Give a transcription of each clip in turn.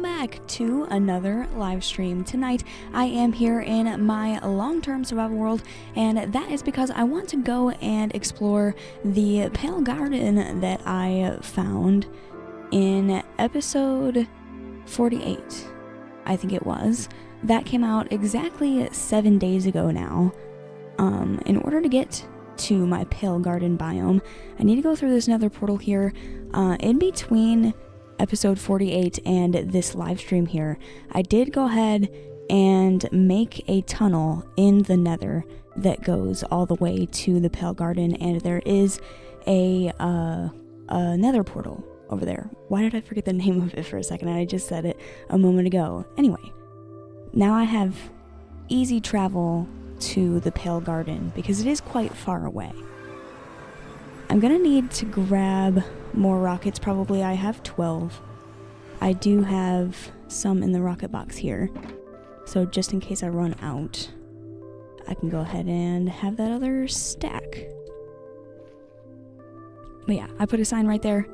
back to another live stream. Tonight I am here in my long-term survival world, and that is because I want to go and explore the pale garden that I found in episode 48, I think it was. That came out exactly 7 days ago now. In order to get to my pale garden biome, I need to go through this nether portal here. In between episode 48 and this live stream here, I did go ahead and make a tunnel in the nether that goes all the way to the pale garden, and there is a nether portal over there. Why did I forget the name of it for a second? I just said it a moment ago. Anyway, now I have easy travel to the pale garden because it is quite far away. I'm gonna need to grab more rockets. Probably I have 12. I do have some in the rocket box here, so just in case I run out, I can go ahead and have that other stack. But yeah, I put a sign right there.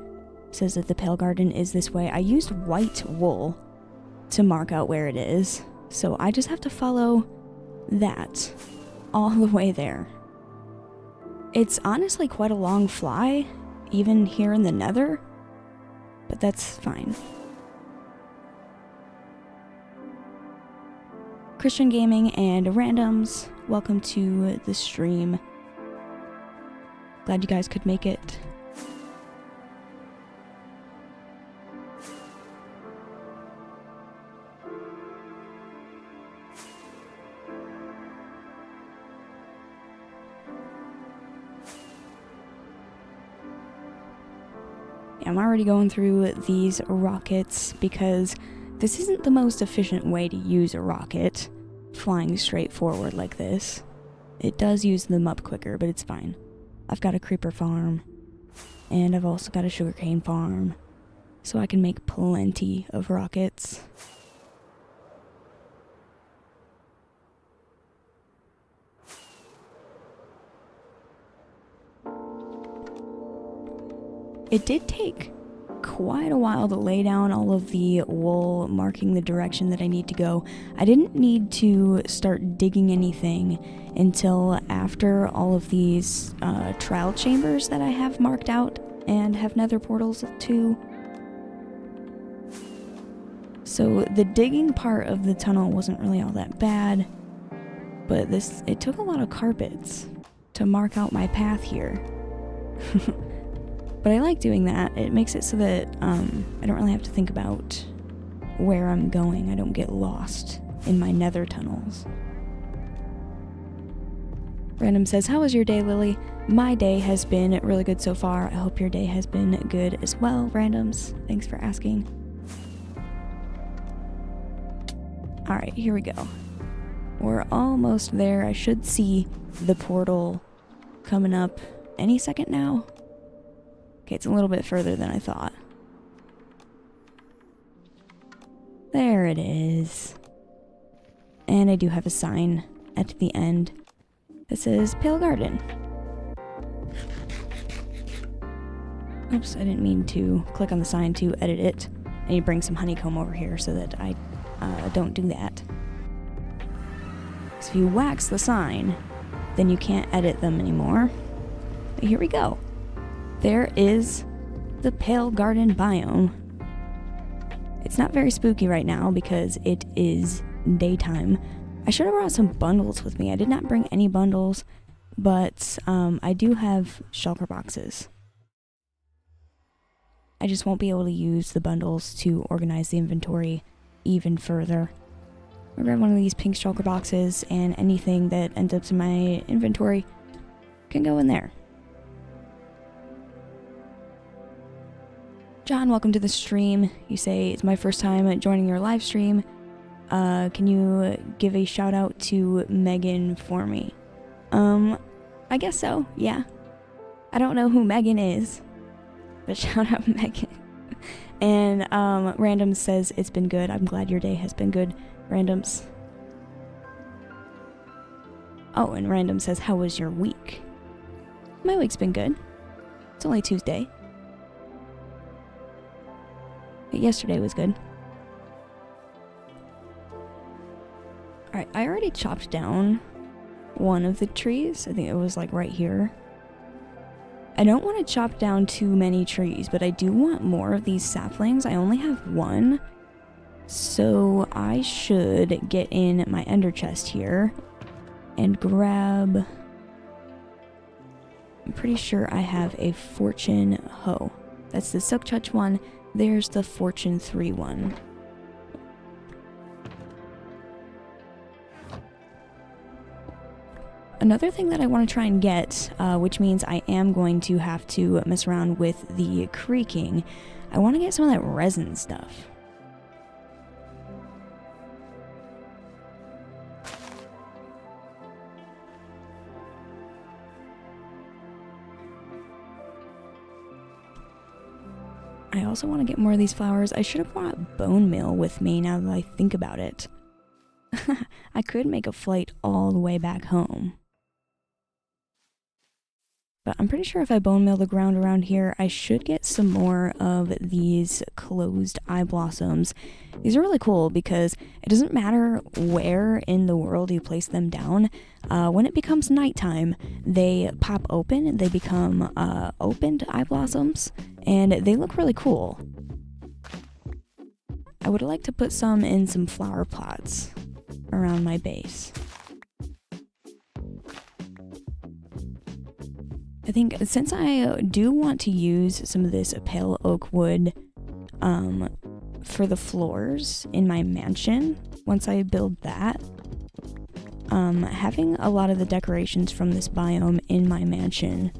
It says that the pale garden is this way. I used white wool to mark out where it is, so I just have to follow that all the way there. It's honestly quite a long fly, even here in the nether, but that's fine. Christian Gaming and Randoms, welcome to the stream. Glad you guys could make it. I'm already going through these rockets because this isn't the most efficient way to use a rocket, flying straight forward like this. It does use them up quicker, but it's fine. I've got a creeper farm, and I've also got a sugarcane farm, so I can make plenty of rockets. It did take quite a while to lay down all of the wool marking the direction that I need to go. I didn't need to start digging anything until after all of these trial chambers that I have marked out and have nether portals to. So the digging part of the tunnel wasn't really all that bad, but it took a lot of carpets to mark out my path here. But I like doing that. It makes it so that I don't really have to think about where I'm going. I don't get lost in my nether tunnels. Random says, how was your day, Lily? My day has been really good so far. I hope your day has been good as well, Randoms. Thanks for asking. Alright, here we go. We're almost there. I should see the portal coming up any second now. Okay, it's a little bit further than I thought. There it is. And I do have a sign at the end that says Pale Garden. Oops, I didn't mean to click on the sign to edit it. I need to bring some honeycomb over here so that I don't do that. So if you wax the sign, then you can't edit them anymore. But here we go. There is the Pale Garden biome. It's not very spooky right now because it is daytime. I should have brought some bundles with me. I did not bring any bundles, but I do have shulker boxes. I just won't be able to use the bundles to organize the inventory even further. I'll grab one of these pink shulker boxes, and anything that ends up in my inventory can go in there. John, welcome to the stream. You say, it's my first time joining your live stream. Can you give a shout out to Megan for me? I guess so, yeah. I don't know who Megan is, but shout out Megan. And Randoms says, it's been good. I'm glad your day has been good, Randoms. Oh, and Random says, how was your week? My week's been good. It's only Tuesday. But yesterday was good. Alright, I already chopped down one of the trees. I think it was like right here. I don't want to chop down too many trees, but I do want more of these saplings. I only have one, so I should get in my ender chest here and grab... I'm pretty sure I have a fortune hoe. That's the silk touch one. There's the fortune 3 one. Another thing that I want to try and get, which means I am going to have to mess around with the creaking, I want to get some of that resin stuff. I also want to get more of these flowers. I should have brought bone meal with me now that I think about it. I could make a flight all the way back home. But I'm pretty sure if I bone meal the ground around here, I should get some more of these closed eye blossoms. These are really cool because it doesn't matter where in the world you place them down. When it becomes nighttime, they pop open, they become opened eye blossoms, and they look really cool. I would like to put some in some flower pots around my base. I think since I do want to use some of this pale oak wood for the floors in my mansion, once I build that, having a lot of the decorations from this biome in my mansion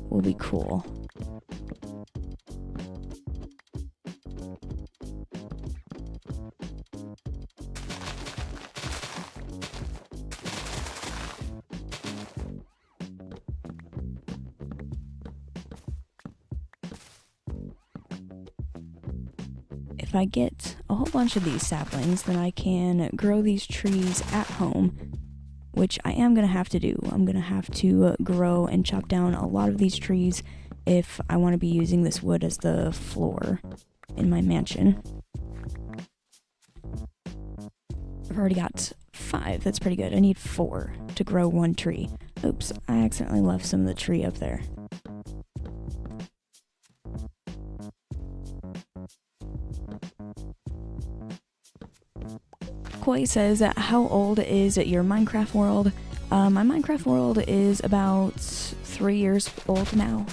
will be cool. If I get a whole bunch of these saplings, then I can grow these trees at home, which I am going to have to do. I'm going to have to grow and chop down a lot of these trees if I want to be using this wood as the floor in my mansion. I've already got 5. That's pretty good. I need 4 to grow 1 tree. Oops, I accidentally left some of the tree up there. Koi says, how old is your Minecraft world? My Minecraft world is about 3 years old now.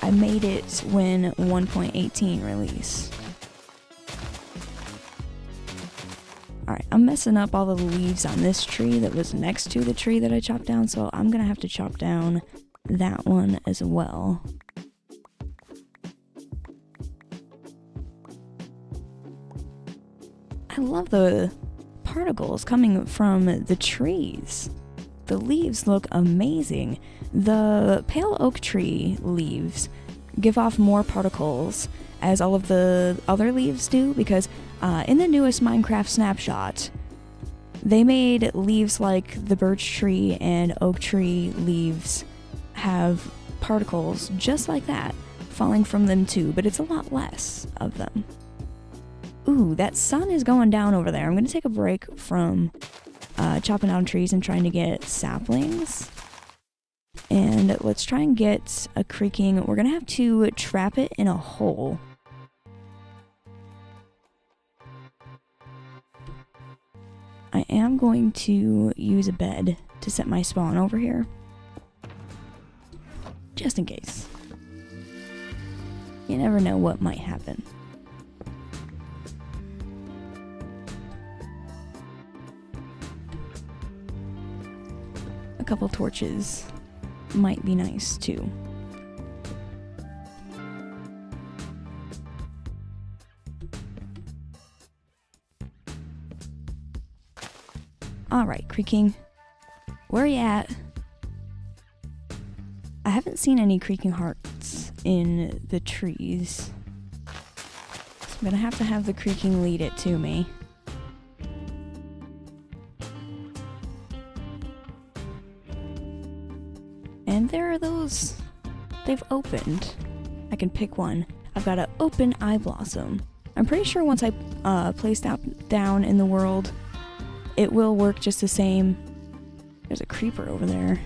I made it when 1.18 released. Alright, I'm messing up all the leaves on this tree that was next to the tree that I chopped down, so I'm gonna have to chop down that one as well. I love the particles coming from the trees. The leaves look amazing. The pale oak tree leaves give off more particles as all of the other leaves do, because in the newest Minecraft snapshot, they made leaves like the birch tree and oak tree leaves have particles just like that falling from them too, but it's a lot less of them. Ooh, that sun is going down over there. I'm going to take a break from chopping down trees and trying to get saplings. And let's try and get a creaking. We're going to have to trap it in a hole. I am going to use a bed to set my spawn over here. Just in case. You never know what might happen. A couple torches might be nice too. Alright, creaking. Where are you at? I haven't seen any creaking hearts in the trees. So I'm gonna have to have the creaking lead it to me. And there are those. They've opened. I can pick one. I've got an open eye blossom. I'm pretty sure once I place that down in the world, it will work just the same. There's a creeper over there.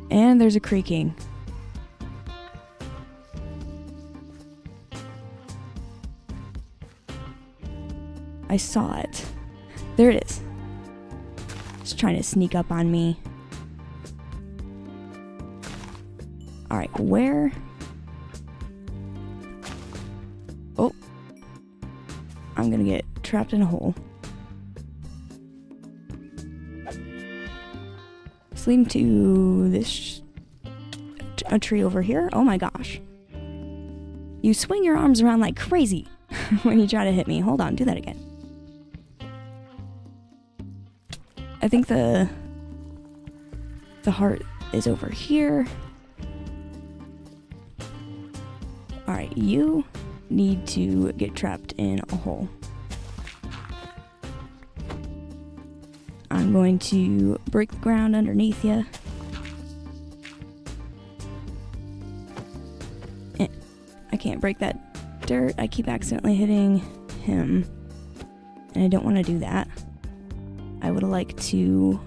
And there's a creaking. I saw it. There it is. It's trying to sneak up on me. Alright, where? Oh. I'm gonna get trapped in a hole. It's leading to this a tree over here. Oh my gosh. You swing your arms around like crazy when you try to hit me. Hold on, do that again. I think the heart is over here. Alright, you need to get trapped in a hole. I'm going to break the ground underneath you. I can't break that dirt. I keep accidentally hitting him. And I don't want to do that. I would like to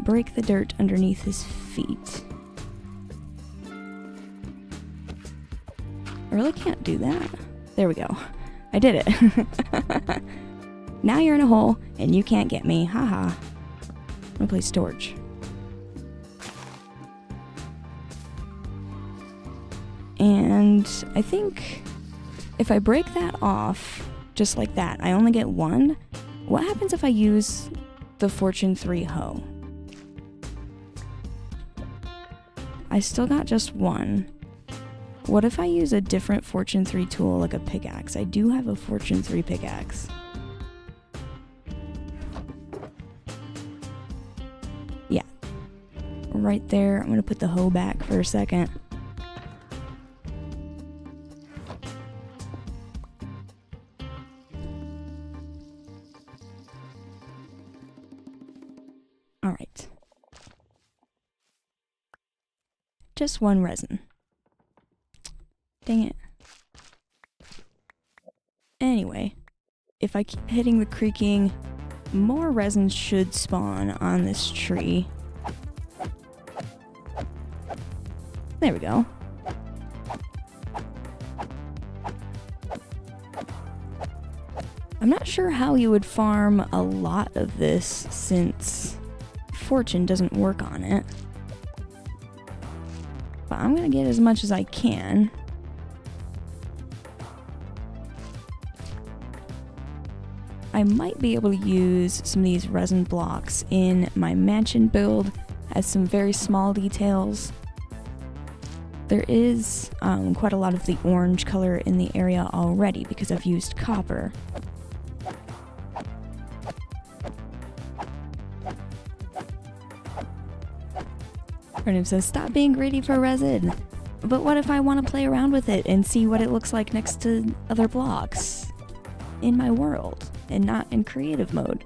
break the dirt underneath his feet. I really can't do that. There we go. I did it. Now you're in a hole and you can't get me. Haha. I'm gonna play storage. And I think if I break that off just like that, I only get one. What happens if I use the Fortune 3 hoe? I still got just one. What if I use a different Fortune 3 tool, like a pickaxe? I do have a Fortune 3 pickaxe. Yeah. Right there. I'm gonna put the hoe back for a second. Alright. Just one resin. Dang it. Anyway, if I keep hitting the creaking, more resin should spawn on this tree. There we go. I'm not sure how you would farm a lot of this since Fortune doesn't work on it. But I'm gonna get as much as I can. I might be able to use some of these resin blocks in my mansion build as some very small details. There is quite a lot of the orange color in the area already because I've used copper. Arnim says, stop being greedy for resin. But what if I want to play around with it and see what it looks like next to other blocks in my world and not in creative mode?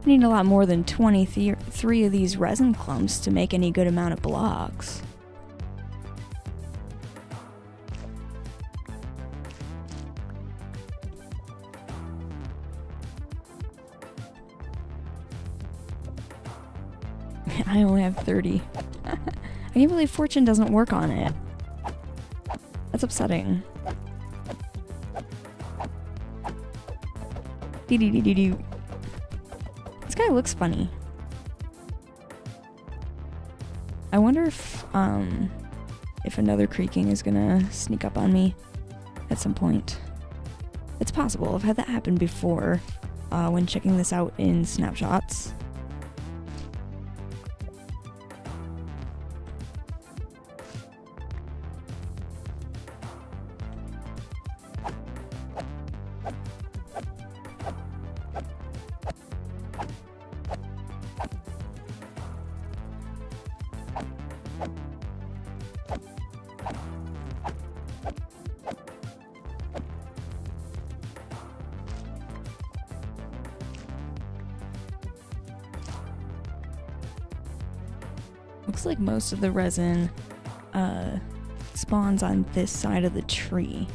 I need a lot more than 23 of these resin clumps to make any good amount of blocks. I only have 30. I can't believe Fortune doesn't work on it. That's upsetting. Dee-dee-dee-dee-dee. This guy looks funny. I wonder if another creaking is gonna sneak up on me at some point. It's possible. I've had that happen before when checking this out in snapshots. Looks like most of the resin spawns on this side of the tree.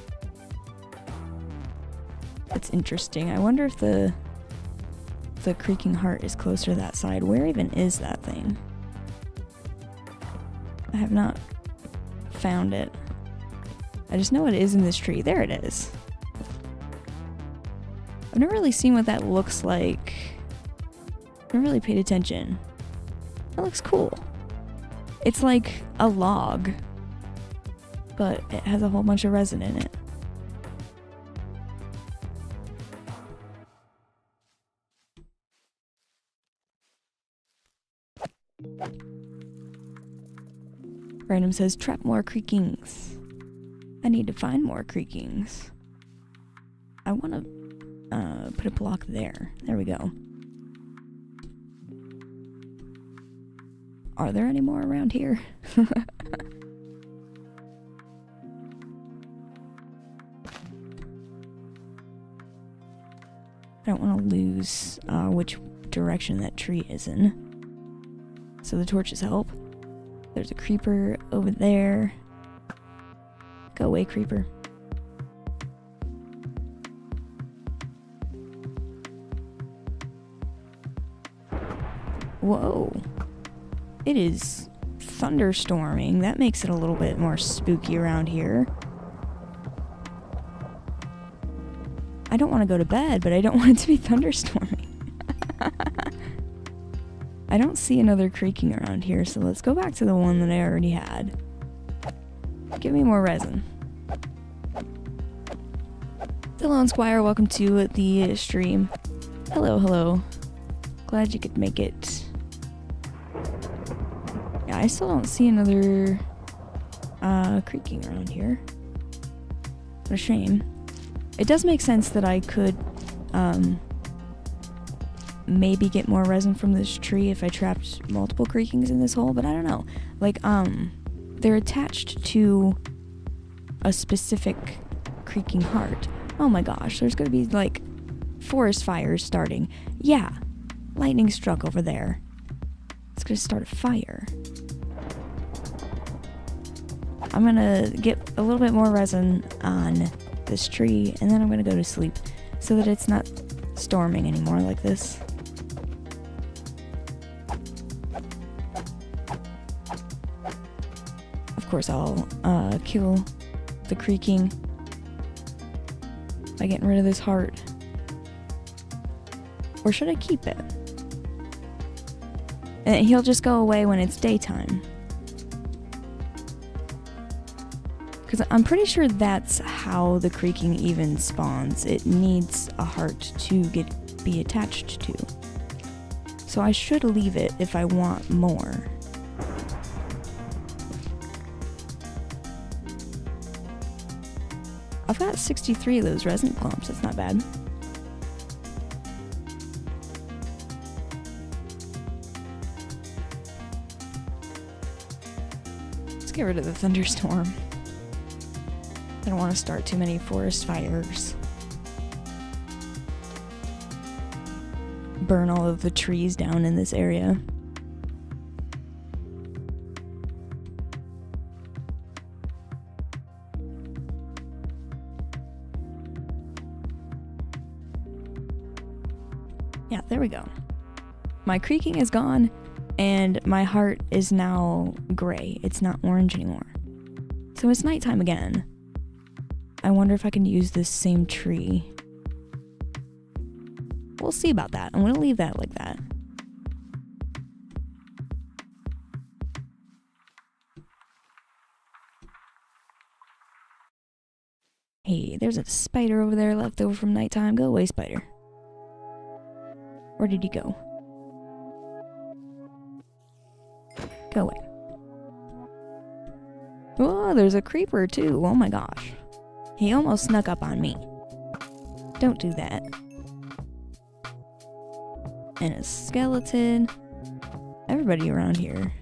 That's interesting. I wonder if the creaking heart is closer to that side. Where even is that thing? I have not found it. I just know it is in this tree. There it is. I've never really seen what that looks like. I never really paid attention. That looks cool. It's like a log, but it has a whole bunch of resin in it. Random says, trap more creakings. I need to find more creakings. I want to put a block there. There we go. Are there any more around here? I don't want to lose which direction that tree is in. So the torches help. There's a creeper over there. Go away, creeper. Whoa. It is thunderstorming. That makes it a little bit more spooky around here. I don't want to go to bed, but I don't want it to be thunderstorming. I don't see another creaking around here, so let's go back to the one that I already had. Give me more resin. Hello, Squire. Welcome to the stream. Hello, hello. Glad you could make it. Yeah, I still don't see another creaking around here. What a shame. It does make sense that I could maybe get more resin from this tree if I trapped multiple creakings in this hole, but I don't know. Like, they're attached to a specific creaking heart. Oh my gosh, there's gonna be, like, forest fires starting. Yeah, lightning struck over there. It's gonna start a fire. I'm gonna get a little bit more resin on this tree, and then I'm gonna go to sleep so that it's not storming anymore like this. Of course, I'll kill the creaking by getting rid of this heart. Or should I keep it? And he'll just go away when it's daytime. Because I'm pretty sure that's how the creaking even spawns. It needs a heart to be attached to. So I should leave it if I want more. I've got 63 of those resin clumps. That's not bad. Let's get rid of the thunderstorm. I don't want to start too many forest fires. Burn all of the trees down in this area. Yeah, there we go. My creaking is gone, and my heart is now gray. It's not orange anymore. So it's nighttime again. I wonder if I can use this same tree. We'll see about that. I'm gonna leave that like that. Hey, there's a spider over there left over from nighttime. Go away, spider. Where did he go? Go away. Oh, there's a creeper too. Oh my gosh. He almost snuck up on me. Don't do that. And a skeleton. Everybody around here.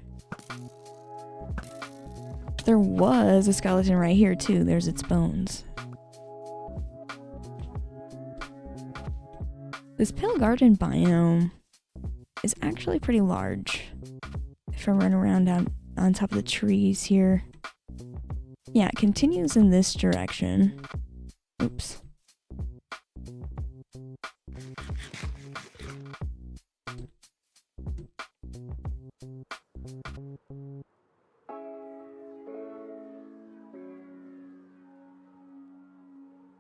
There was a skeleton right here too. There's its bones. This pale garden biome is actually pretty large. If I run around on top of the trees here. Yeah, it continues in this direction. Oops.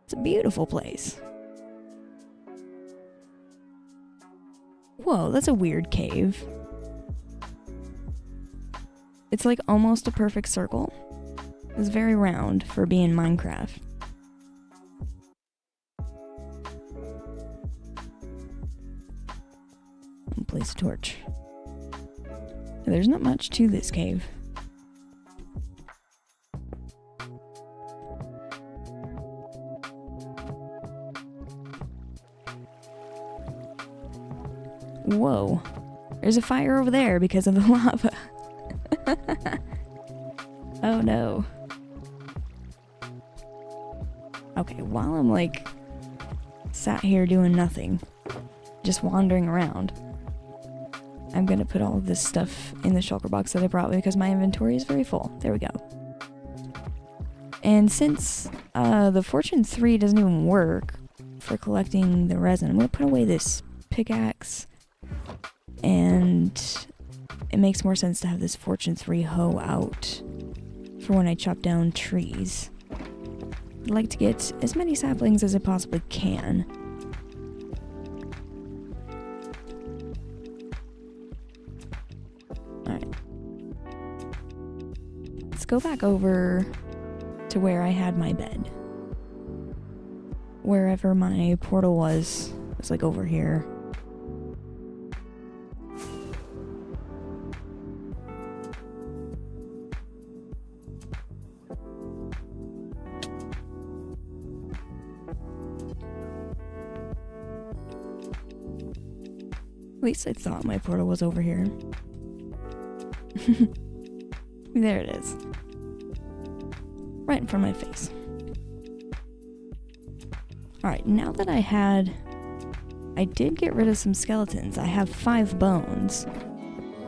It's a beautiful place. Whoa, that's a weird cave. It's like almost a perfect circle. It's very round for being Minecraft. I'll place a torch. There's not much to this cave. Whoa. There's a fire over there because of the lava. Oh no. Okay, while I'm like sat here doing nothing, just wandering around, I'm gonna put all of this stuff in the shulker box that I brought because my inventory is very full. There we go. And since the Fortune 3 doesn't even work for collecting the resin, I'm gonna put away this pickaxe, and it makes more sense to have this Fortune 3 hoe out for when I chop down trees. I'd like to get as many saplings as I possibly can. Alright. Let's go back over to where I had my bed. Wherever my portal was like over here. At least I thought my portal was over here. There it is. Right in front of my face. Alright, now that I did get rid of some skeletons. I have 5 bones.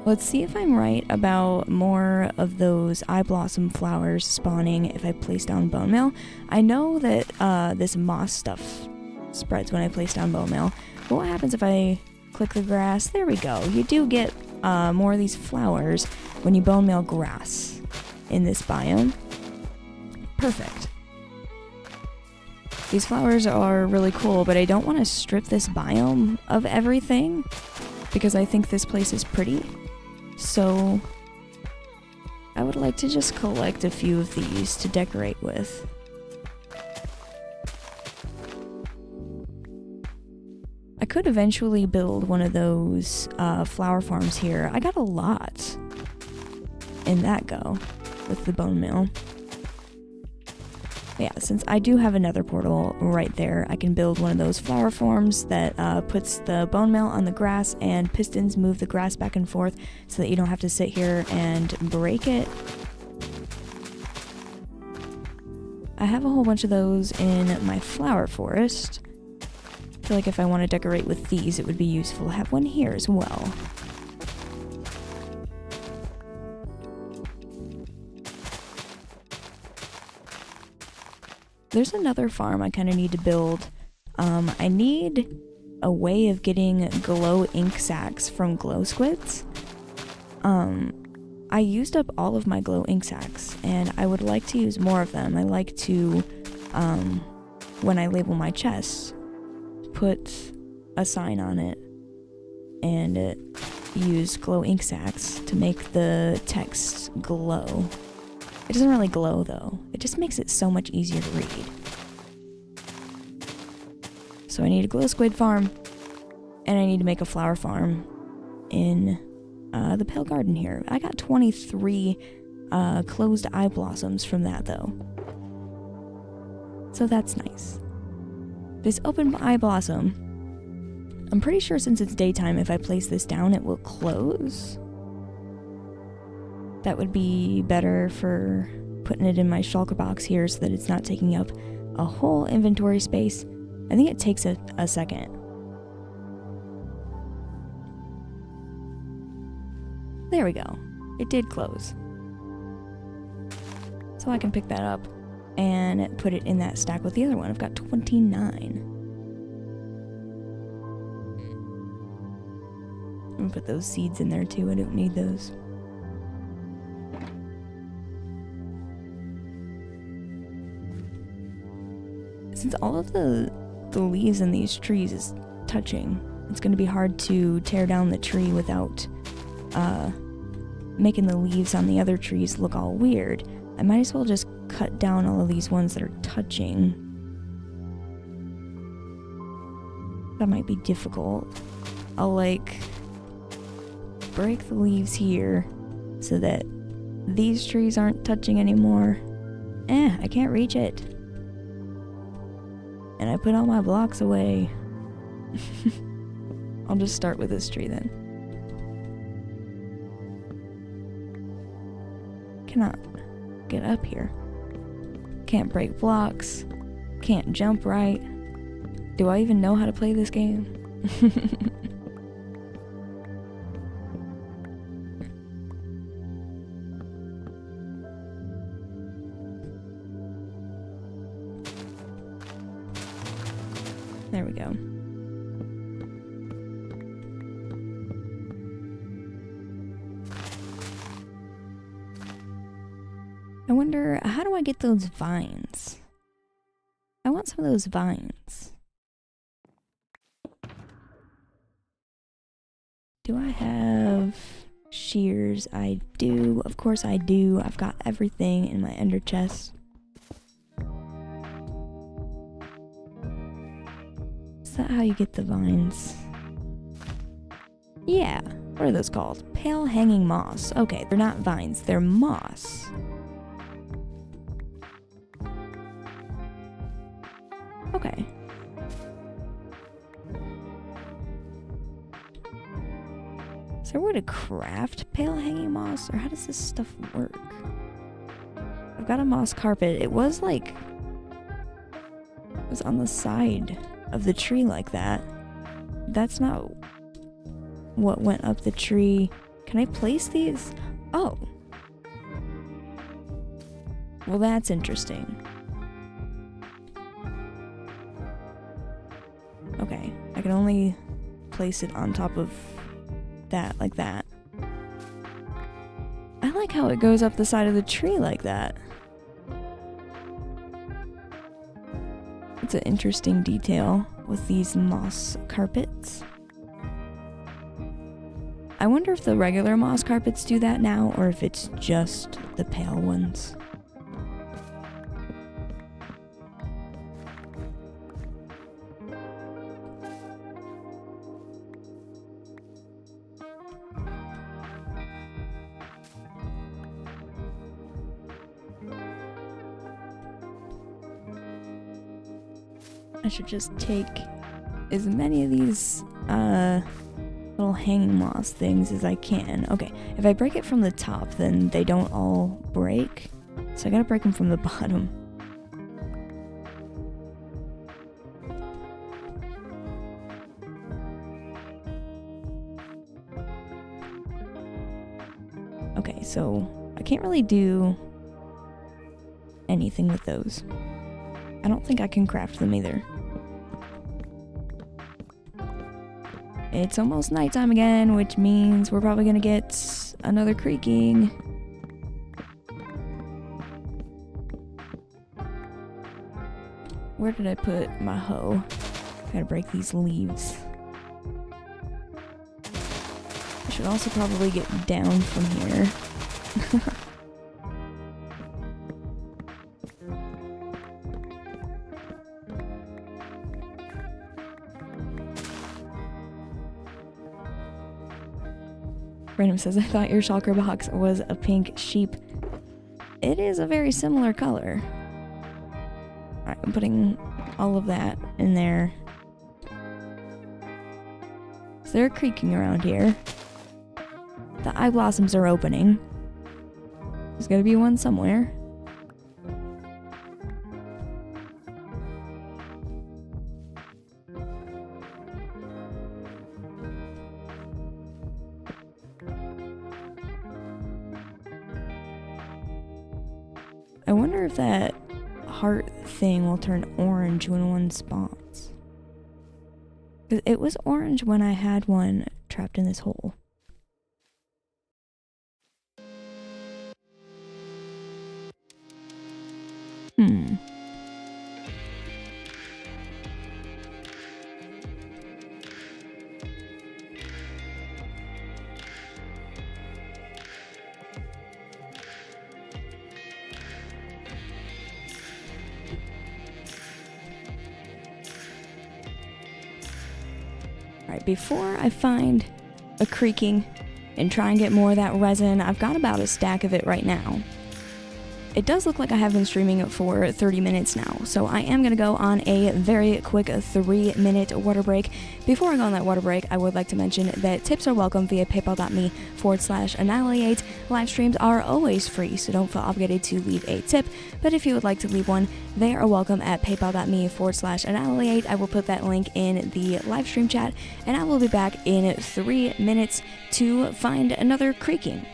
Let's see if I'm right about more of those eye blossom flowers spawning if I place down bone meal. I know that this moss stuff spreads when I place down bone meal. But what happens if I click the grass? There we go. You do get more of these flowers when you bone meal grass in this biome. Perfect. These flowers are really cool, but I don't want to strip this biome of everything because I think this place is pretty. So I would like to just collect a few of these to decorate with. I could eventually build one of those flower farms here. I got a lot in that go with the bone meal. Yeah, since I do have another portal right there, I can build one of those flower farms that puts the bone meal on the grass and pistons move the grass back and forth so that you don't have to sit here and break it. I have a whole bunch of those in my flower forest. I feel like if I want to decorate with these, it would be useful to have one here as well. There's another farm I kind of need to build. I need a way of getting glow ink sacs from glow squids. I used up all of my glow ink sacs, and I would like to use more of them. I like to, when I label my chest, put a sign on it and use glow ink sacs to make the text glow. It doesn't really glow though. It just makes it so much easier to read. So I need a glow squid farm, and I need to make a flower farm in the Pale Garden here. I got 23 closed eye blossoms from that though. So that's nice. This open eye blossom, I'm pretty sure since it's daytime, if I place this down, it will close. That would be better for putting it in my shulker box here so that it's not taking up a whole inventory space. I think it takes a second. There we go. It did close. so I can pick that up and put it in that stack with the other one. I've got 29. I'm gonna put those seeds in there too. I don't need those. Since all of the leaves in these trees is touching, it's going to be hard to tear down the tree without making the leaves on the other trees look all weird. I might as well just cut down all of these ones that are touching. That might be difficult. I'll like break the leaves here so that these trees aren't touching anymore. I can't reach it. And I put all my blocks away. I'll just start with this tree then. Cannot get up here. Can't break blocks. Can't jump right. Do I even know how to play this game? There we go. I wonder, how do I get those vines? I want some of those vines. Do I have shears? I do. Of course I do. I've got everything in my ender chest. Is that how you get the vines? Yeah. What are those called? Pale hanging moss. Okay, they're not vines. They're moss. Okay. Is there a way to craft pale hanging moss? Or how does this stuff work? I've got a moss carpet. It was like... It was on the side of the tree like that. That's not what went up the tree. Can I place these? Oh. Well, that's interesting. Okay, I can only place it on top of that, like that. I like how it goes up the side of the tree like that. It's an interesting detail with these moss carpets. I wonder if the regular moss carpets do that now, or if it's just the pale ones. I should just take as many of these little hanging moss things as I can. Okay, if I break it from the top, then they don't all break. So I gotta break them from the bottom. Okay, so I can't really do anything with those. I don't think I can craft them either. It's almost nighttime again, which means we're probably gonna get another creaking. Where did I put my hoe? Gotta break these leaves. I should also probably get down from here. Random says, I thought your shulker box was a pink sheep. It is a very similar color. Alright, I'm putting all of that in there. So they're creaking around here. The eye blossoms are opening. There's gotta be one somewhere. I wonder if that heart thing will turn orange when one spawns. 'Cause it was orange when I had one trapped in this hole. Alright, before I find a creaking and try and get more of that resin, I've got about a stack of it right now. It does look like I have been streaming for 30 minutes now, so I am going to go on a very quick 3-minute water break. Before I go on that water break, I would like to mention that tips are welcome via paypal.me/annihilate. Live streams are always free, so don't feel obligated to leave a tip, but if you would like to leave one, they are welcome at paypal.me/annihilate. I will put that link in the live stream chat, and I will be back in 3 minutes to find another creaking.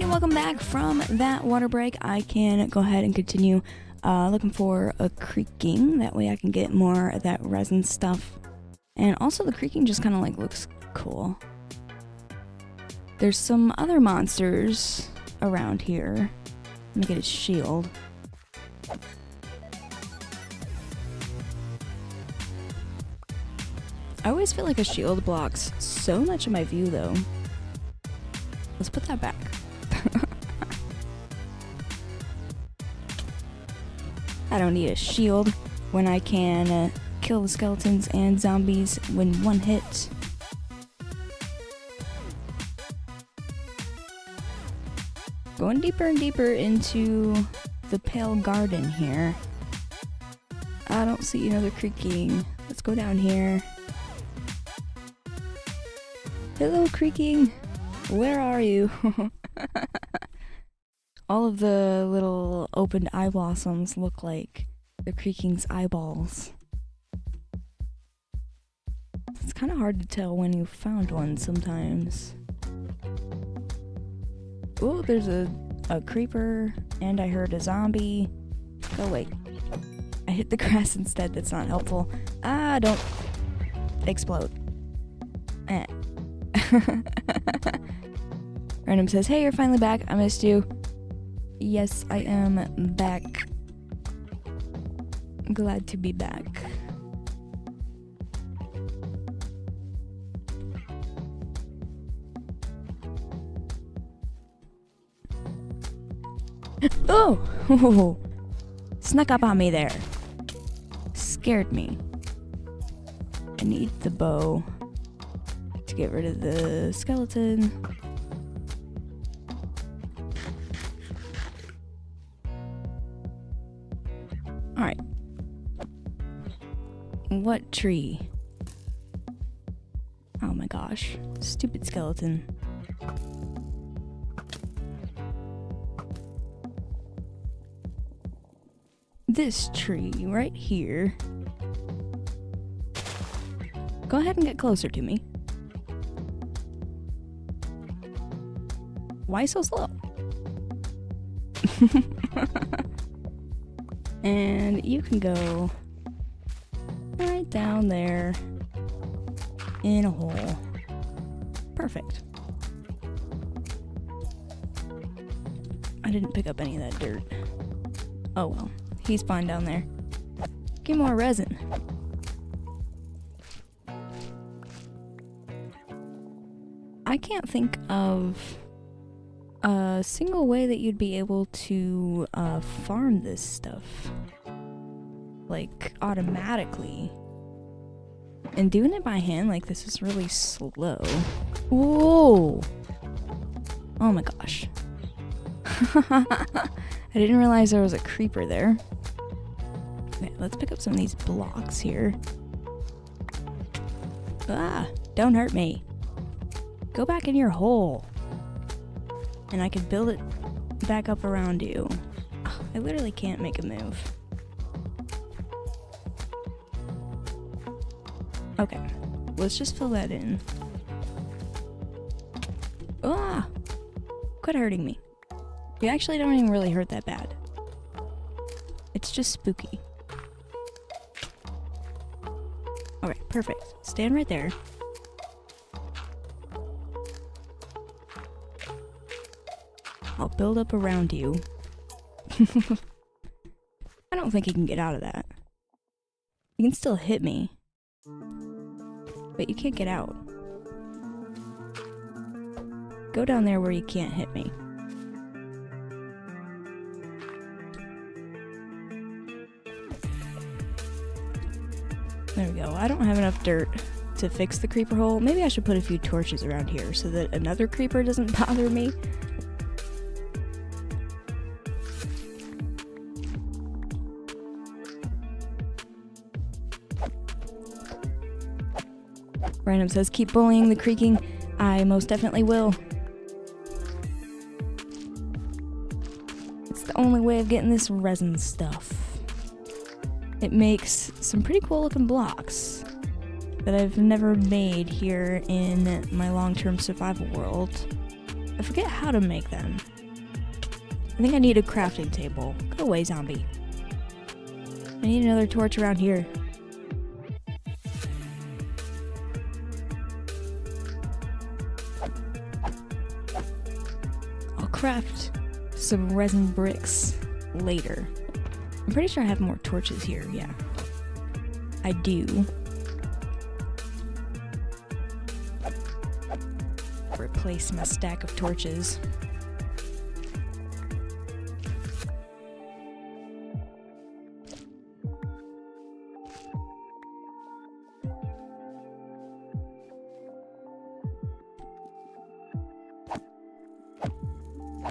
Welcome back from that water break. I can go ahead and continue looking for a creaking. That way I can get more of that resin stuff. And also the creaking just kind of like looks cool. There's some other monsters around here. Let me get his shield. I always feel like a shield blocks so much of my view though. Let's put that back. I don't need a shield when I can kill the skeletons and zombies when one hit. Going deeper and deeper into the pale garden here. I don't see another creaking. Let's go down here. Hello, creaking. Where are you? All of the little opened eye blossoms look like the creaking's eyeballs. It's kind of hard to tell when you found one sometimes. Oh, there's a creeper, and I heard a zombie. Oh wait, I hit the grass instead. That's not helpful. Ah, don't explode. Eh. Random says, hey, you're finally back. I missed you. Yes, I am back. Glad to be back. Oh! Snuck up on me there. Scared me. I need the bow to get rid of the skeleton. Alright. What tree? Oh my gosh. Stupid skeleton. This tree right here. Go ahead and get closer to me. Why so slow? And you can go right down there in a hole. Perfect. I didn't pick up any of that dirt. Oh well, he's fine down there. Get more resin. I can't think of a single way that you'd be able to farm this stuff, like, automatically. And doing it by hand like this is really slow. Whoa! Oh my gosh. I didn't realize there was a creeper there. Okay, let's pick up some of these blocks here. Ah! Don't hurt me. Go back in your hole. And I can build it back up around you. Oh, I literally can't make a move. Okay, let's just fill that in. Ah! Quit hurting me. You actually don't even really hurt that bad. It's just spooky. Alright, perfect. Stand right there. I'll build up around you. I don't think you can get out of that. You can still hit me. But you can't get out. Go down there where you can't hit me. There we go. I don't have enough dirt to fix the creeper hole. Maybe I should put a few torches around here so that another creeper doesn't bother me. Random says, keep bullying the creaking. I most definitely will. It's the only way of getting this resin stuff. It makes some pretty cool looking blocks that I've never made here in my long-term survival world. I forget how to make them. I think I need a crafting table. Go away, zombie. I need another torch around here. Craft some resin bricks later. I'm pretty sure I have more torches here, yeah. I do. Replace my stack of torches.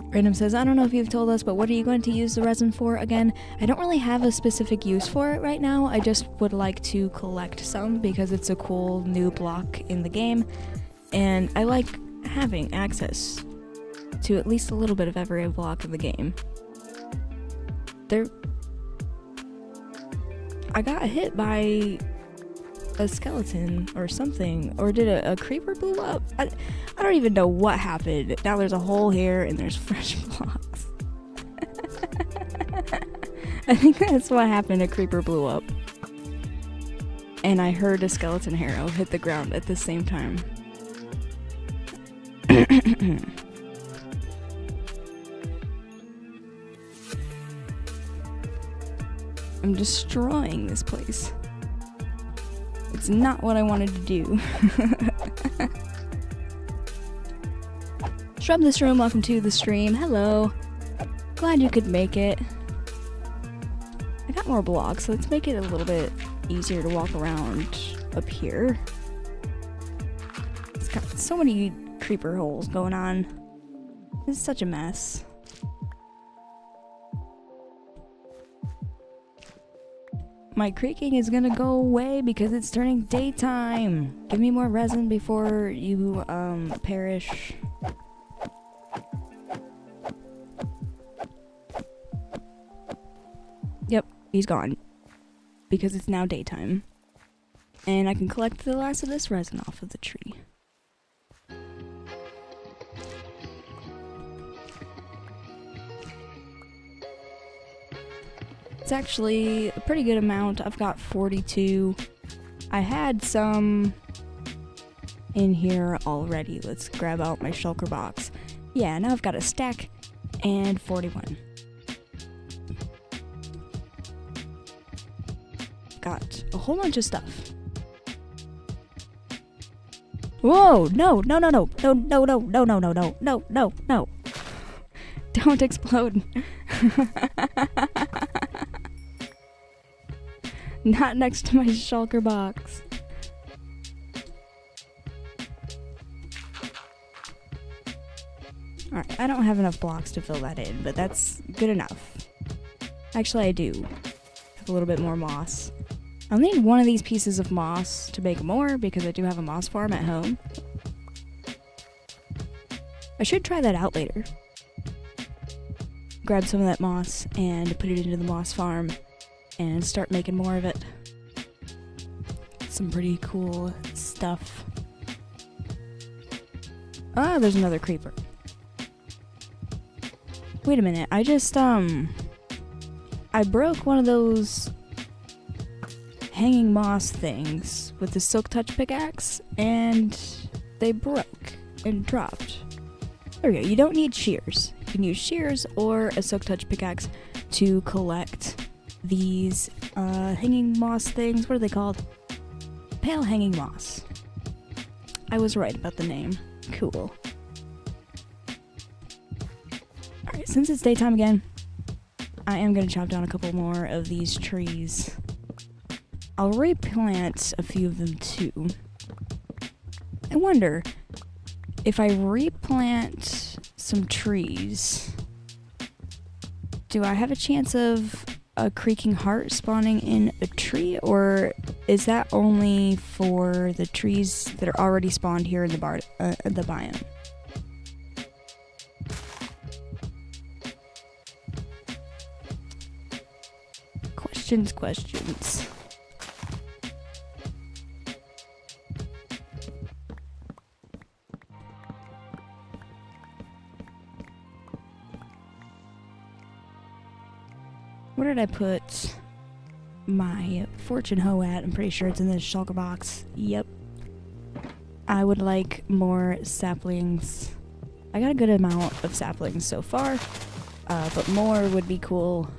Random says, I don't know if you've told us, but what are you going to use the resin for again? I don't really have a specific use for it right now. I just would like to collect some because it's a cool new block in the game. And I like having access to at least a little bit of every block in the game. I got hit by a skeleton or something, or did a creeper blew up? I don't even know what happened. Now there's a hole here and there's fresh blocks. I think that's what happened. A creeper blew up. And I heard a skeleton arrow hit the ground at the same time. I'm destroying this place. It's not what I wanted to do. Shrub this room, welcome to the stream. Hello. Glad you could make it. I got more blocks, so let's make it a little bit easier to walk around up here. It's got so many creeper holes going on. This is such a mess. My creaking is gonna go away because it's turning daytime. Give me more resin before you, perish. Yep, he's gone. Because it's now daytime. And I can collect the last of this resin off of the tree. It's actually a pretty good amount. I've got 42. I had some in here already. Let's grab out my shulker box. Yeah, now I've got a stack and 41. Got a whole bunch of stuff. Whoa, no. Don't explode. Not next to my shulker box. Alright, I don't have enough blocks to fill that in, but that's good enough. Actually, I do have a little bit more moss. I'll need one of these pieces of moss to make more because I do have a moss farm at home. I should try that out later. Grab some of that moss and put it into the moss farm and start making more of it. Some pretty cool stuff. Ah, there's another creeper. Wait a minute, I just, I broke one of those hanging moss things with the silk touch pickaxe, and they broke and dropped. There we go, you don't need shears. You can use shears or a silk touch pickaxe to collect these hanging moss things. What are they called? Pale hanging moss. I was right about the name. Cool. Alright, since it's daytime again, I am going to chop down a couple more of these trees. I'll replant a few of them too. I wonder if I replant some trees, do I have a chance of a creaking heart spawning in a tree, or is that only for the trees that are already spawned here in the biome? Questions. Where did I put my fortune hoe at? I'm pretty sure it's in this shulker box. Yep. I would like more saplings. I got a good amount of saplings so far, but more would be cool.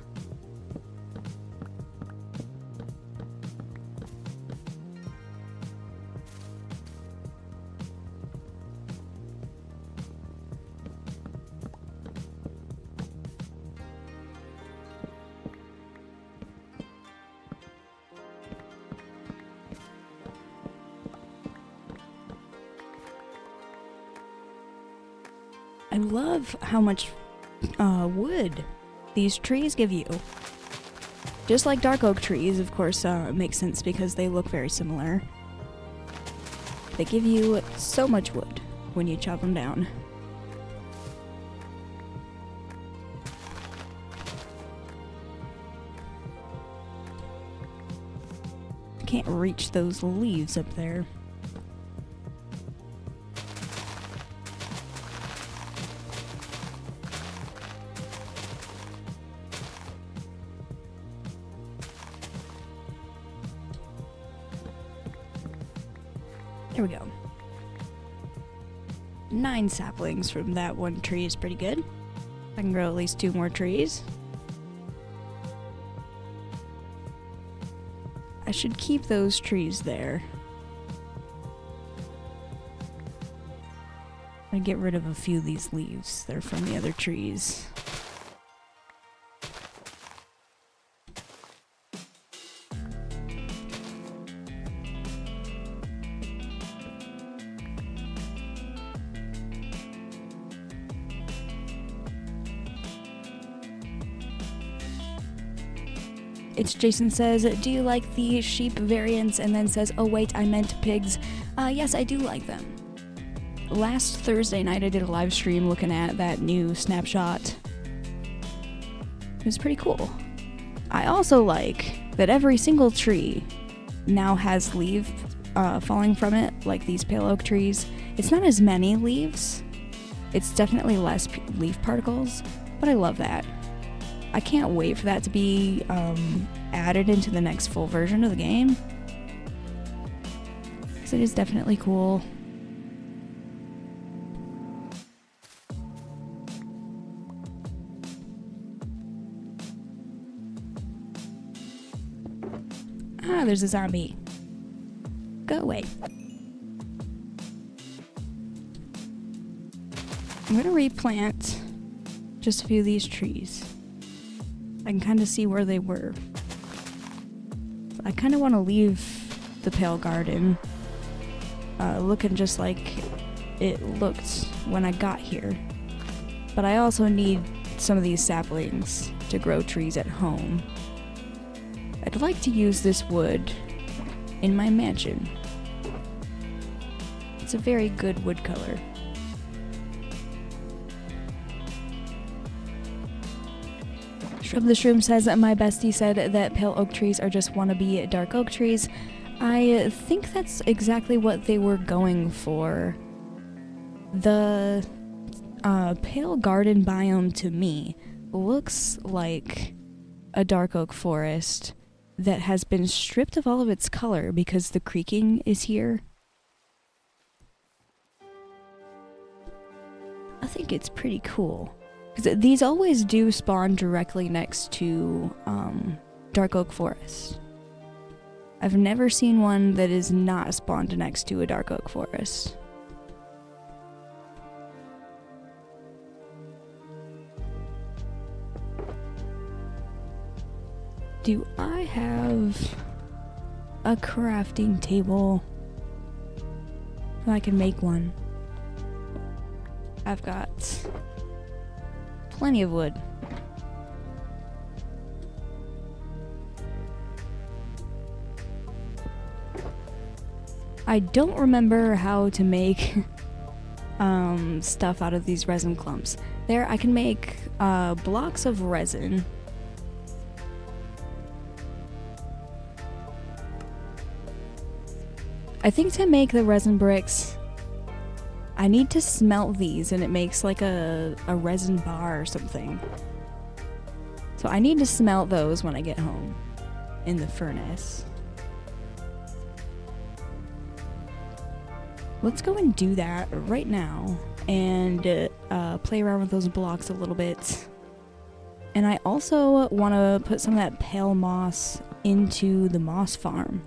I love how much wood these trees give you. Just like dark oak trees, of course, it makes sense because they look very similar. They give you so much wood when you chop them down. Can't reach those leaves up there. There we go. 9 saplings from that one tree is pretty good. I can grow at least 2 more trees. I should keep those trees there. I get rid of a few of these leaves. They're from the other trees. It's Jason says, do you like the sheep variants? And then says, oh wait, I meant pigs. Yes, I do like them. Last Thursday night I did a live stream looking at that new snapshot. It was pretty cool. I also like that every single tree now has leaves falling from it, like these pale oak trees. It's not as many leaves. It's definitely less leaf particles, but I love that. I can't wait for that to be added into the next full version of the game. Because it is definitely cool. Ah, there's a zombie. Go away. I'm gonna replant just a few of these trees. I can kind of see where they were. I kind of want to leave the pale garden looking just like it looked when I got here. But I also need some of these saplings to grow trees at home. I'd like to use this wood in my mansion. It's a very good wood color. Shrub the Shroom says that my bestie said that pale oak trees are just wannabe dark oak trees. I think that's exactly what they were going for. The pale garden biome to me looks like a dark oak forest that has been stripped of all of its color because the creaking is here. I think it's pretty cool. Because these always do spawn directly next to dark oak forest. I've never seen one that is not spawned next to a dark oak forest. Do I have a crafting table? I can make one. I've got plenty of wood. I don't remember how to make stuff out of these resin clumps. There, I can make blocks of resin. I think to make the resin bricks, I need to smelt these and it makes like a resin bar or something. So I need to smelt those when I get home in the furnace. Let's go and do that right now and play around with those blocks a little bit. And I also want to put some of that pale moss into the moss farm.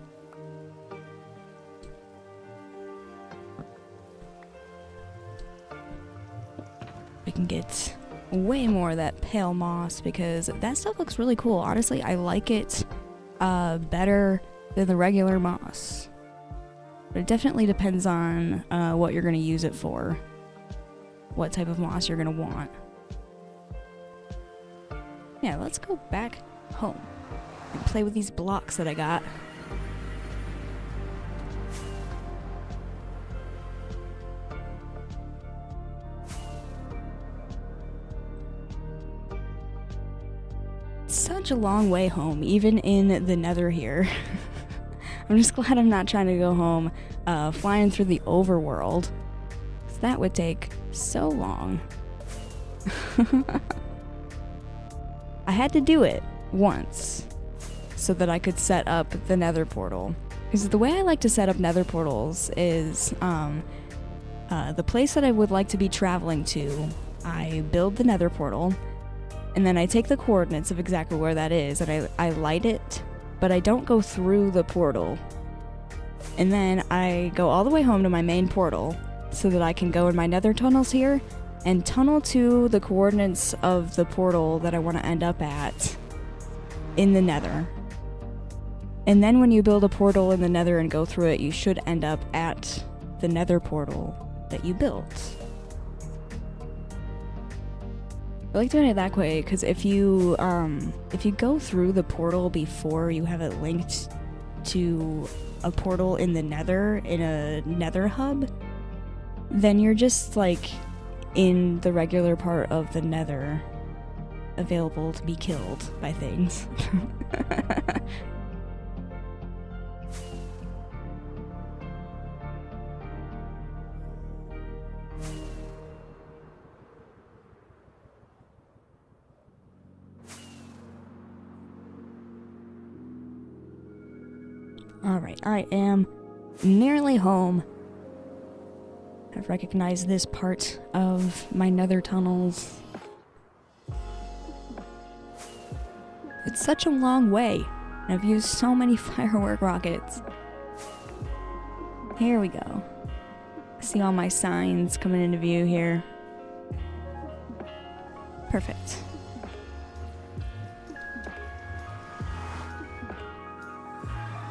We can get way more of that pale moss because that stuff looks really cool. Honestly, I like it better than the regular moss. But it definitely depends on what you're going to use it for. What type of moss you're going to want. Yeah, let's go back home and play with these blocks that I got. Such a long way home, even in the nether here. I'm just glad I'm not trying to go home flying through the overworld, 'cause that would take so long. I had to do it once so that I could set up the nether portal. Because the way I like to set up nether portals is the place that I would like to be traveling to, I build the nether portal, and then I take the coordinates of exactly where that is, and I light it, but I don't go through the portal. And then I go all the way home to my main portal so that I can go in my nether tunnels here and tunnel to the coordinates of the portal that I want to end up at in the nether. And then when you build a portal in the nether and go through it, you should end up at the nether portal that you built. I like doing it that way because if you go through the portal before you have it linked to a portal in the nether, in a nether hub, then you're just like in the regular part of the nether, available to be killed by things. Alright, I am nearly home. I've recognized this part of my nether tunnels. It's such a long way, and I've used so many firework rockets. Here we go. I see all my signs coming into view here. Perfect.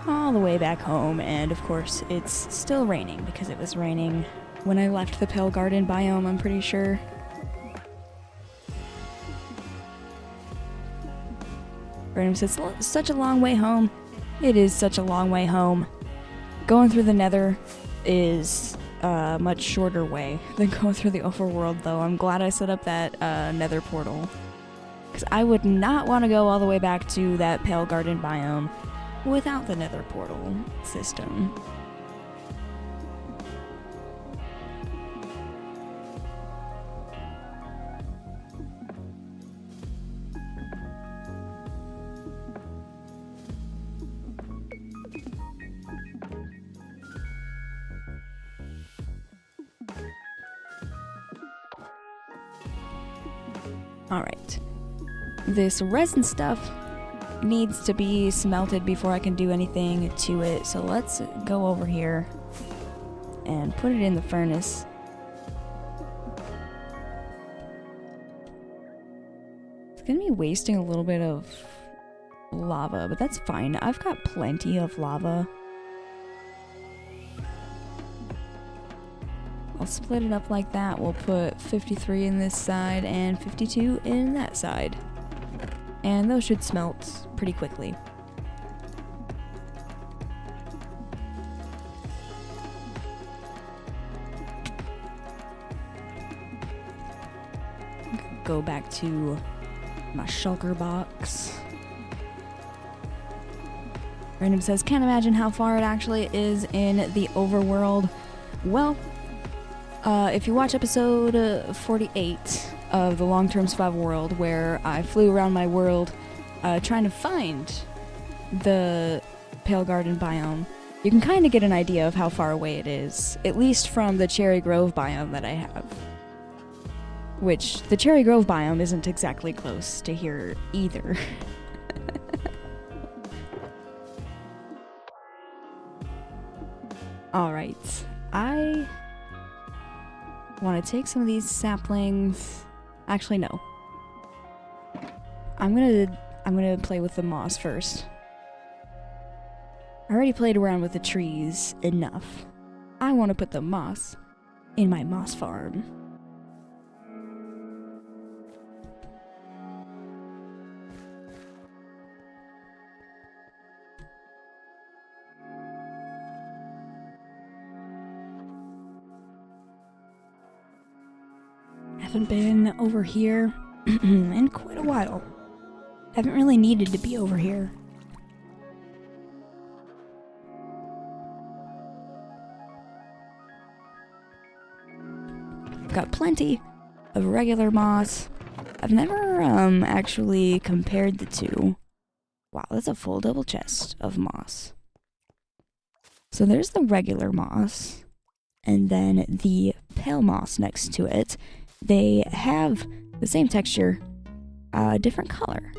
All the way back home, and of course it's still raining because it was raining when I left the Pale Garden biome, I'm pretty sure. Random says, such a long way home. It is such a long way home. Going through the nether is a much shorter way than going through the overworld, though. I'm glad I set up that nether portal, because I would not want to go all the way back to that Pale Garden biome without the nether portal system. Alright. This resin stuff needs to be smelted before I can do anything to it, so let's go over here and put it in the furnace. It's gonna be wasting a little bit of lava, but that's fine. I've got plenty of lava. I'll split it up like that. We'll put 53 in this side and 52 in that side. And those should smelt pretty quickly. Go back to my shulker box. Random says, can't imagine how far it actually is in the overworld. Well, if you watch episode 48 of the long-term survival world, where I flew around my world trying to find the Pale Garden biome, you can kind of get an idea of how far away it is, at least from the Cherry Grove biome that I have. Which, the Cherry Grove biome isn't exactly close to here either. Alright, I want to take some of these saplings. Actually, no. I'm gonna play with the moss first. I already played around with the trees enough. I want to put the moss in my moss farm. Haven't been over here in quite a while. Haven't really needed to be over here. I've got plenty of regular moss. I've never actually compared the two. Wow, that's a full double chest of moss. So there's the regular moss, and then the pale moss next to it. They have the same texture, different color.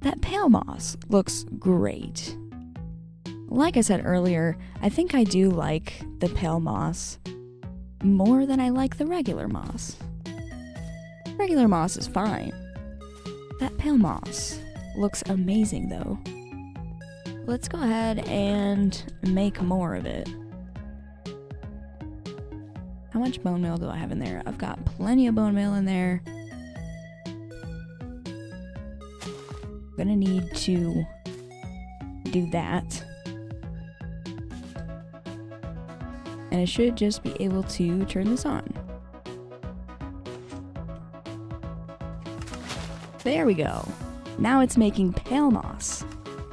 That pale moss looks great. Like I said earlier, I think I do like the pale moss more than I like the regular moss. Regular moss is fine. That pale moss looks amazing though. Let's go ahead and make more of it. How much bone meal do I have in there? I've got plenty of bone meal in there. I'm gonna need to do that. And I should just be able to turn this on. There we go. Now it's making pale moss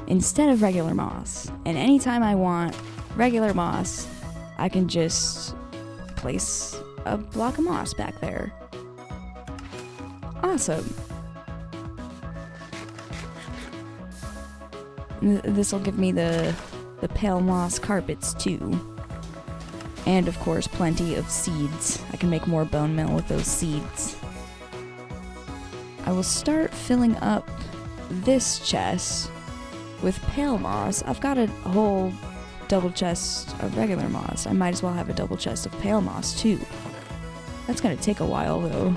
instead of regular moss. And anytime I want regular moss, I can just place a block of moss back there. Awesome. This will give me the pale moss carpets too. And of course, plenty of seeds. I can make more bone meal with those seeds. I will start filling up this chest with pale moss. I've got a whole double chest of regular moss. I might as well have a double chest of pale moss too. That's gonna take a while though.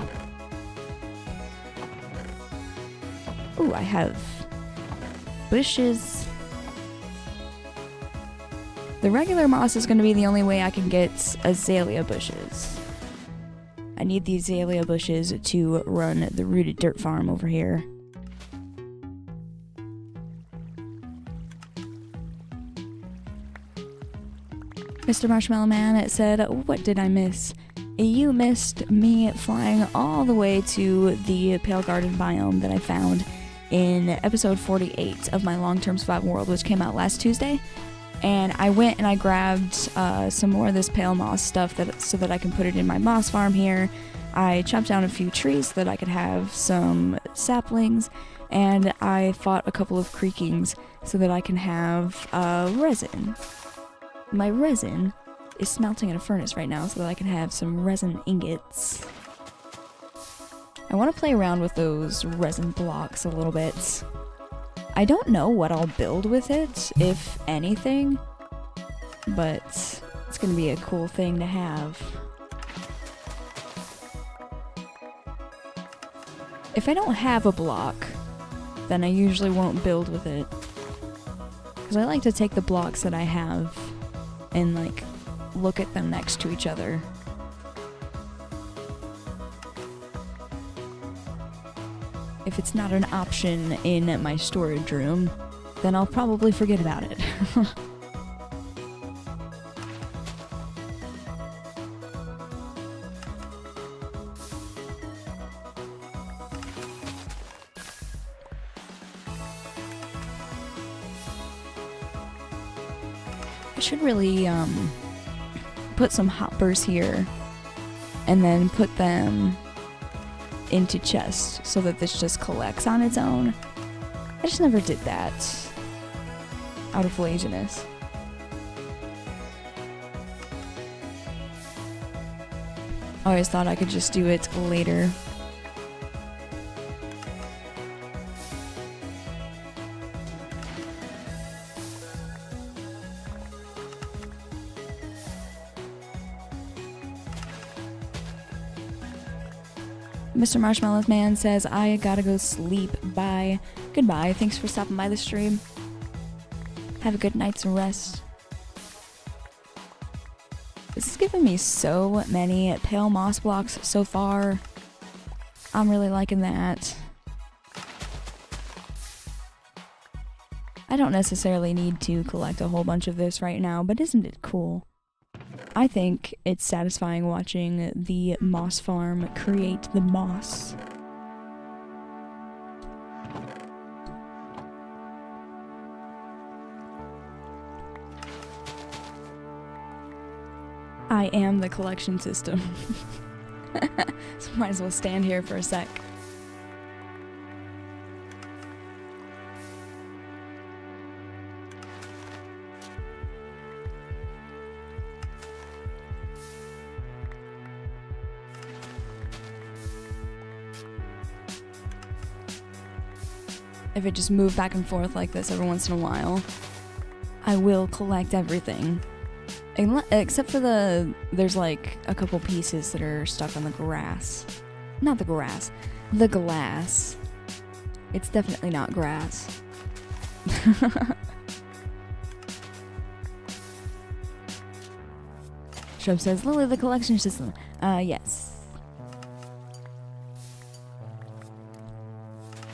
Ooh, I have bushes. The regular moss is gonna be the only way I can get azalea bushes. I need the azalea bushes to run the rooted dirt farm over here. Mr. Marshmallow Man said, "What did I miss?" You missed me flying all the way to the Pale Garden biome that I found in episode 48 of my long-term survival world, which came out last Tuesday. And I went and I grabbed some more of this pale moss stuff so that I can put it in my moss farm here. I chopped down a few trees so that I could have some saplings, and I fought a couple of creakings so that I can have resin. My resin is smelting in a furnace right now so that I can have some resin ingots. I want to play around with those resin blocks a little bit. I don't know what I'll build with it, if anything, but it's gonna be a cool thing to have. If I don't have a block, then I usually won't build with it. Because I like to take the blocks that I have and, like, look at them next to each other. If it's not an option in my storage room, then I'll probably forget about it. I should really put some hoppers here and then put them into chests so that this just collects on its own. I just never did that out of laziness. I always thought I could just do it later. Mr. Marshmallow Man says, I gotta go sleep. Bye. Goodbye. Thanks for stopping by the stream. Have a good night's rest. This is giving me so many pale moss blocks so far. I'm really liking that. I don't necessarily need to collect a whole bunch of this right now, but isn't it cool? I think it's satisfying watching the moss farm create the moss. I am the collection system. So might as well stand here for a sec. If it just moved back and forth like this every once in a while, I will collect everything. Except for there's like a couple pieces that are stuck on the grass. Not the grass, the glass. It's definitely not grass. Shrub says, Lily, the collection system. Yes.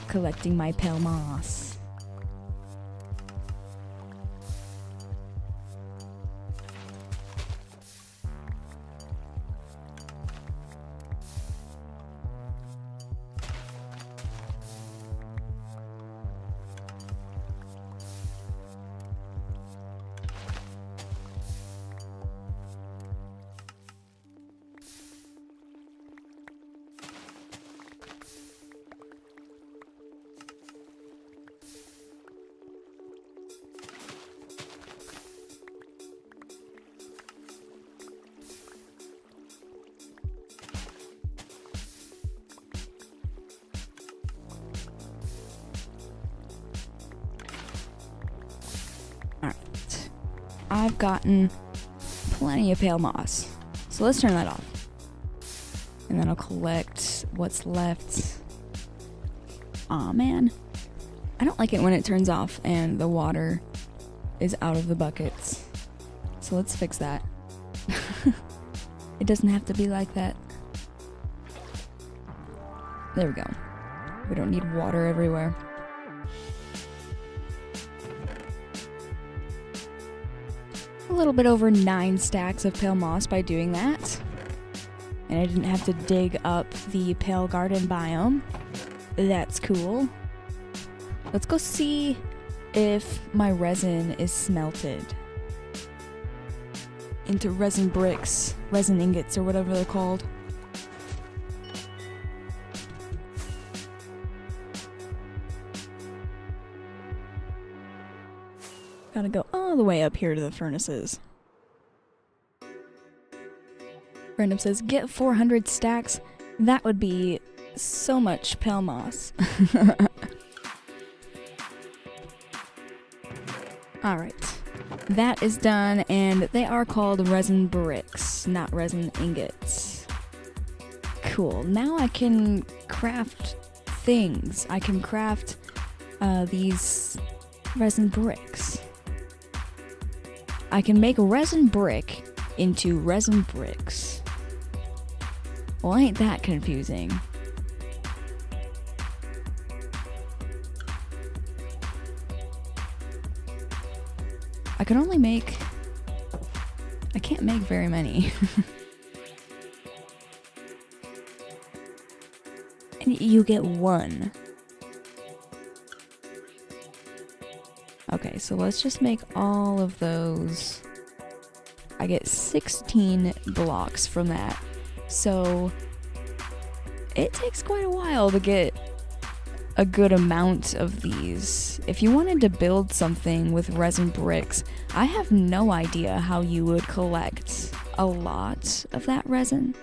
Collecting my pale moss. Alright. I've gotten plenty of pale moss. So let's turn that off. And then I'll collect what's left. Aw, man. I don't like it when it turns off and the water is out of the buckets. So let's fix that. It doesn't have to be like that. There we go. We don't need water everywhere. A little bit over 9 stacks of pale moss by doing that. And I didn't have to dig up the pale garden biome. That's cool. Let's go see if my resin is smelted into resin bricks, resin ingots, or whatever they're called. Gotta go all the way up here to the furnaces. Random says, get 400 stacks. That would be so much pale moss. Alright. That is done, and they are called resin bricks, not resin ingots. Cool. Now I can craft things. I can craft these resin bricks. I can make a resin brick into resin bricks. Well, ain't that confusing? I can only make... I can't make very many. And you get 1. Okay, so let's just make all of those. I get 16 blocks from that. So it takes quite a while to get a good amount of these. If you wanted to build something with resin bricks, I have no idea how you would collect a lot of that resin.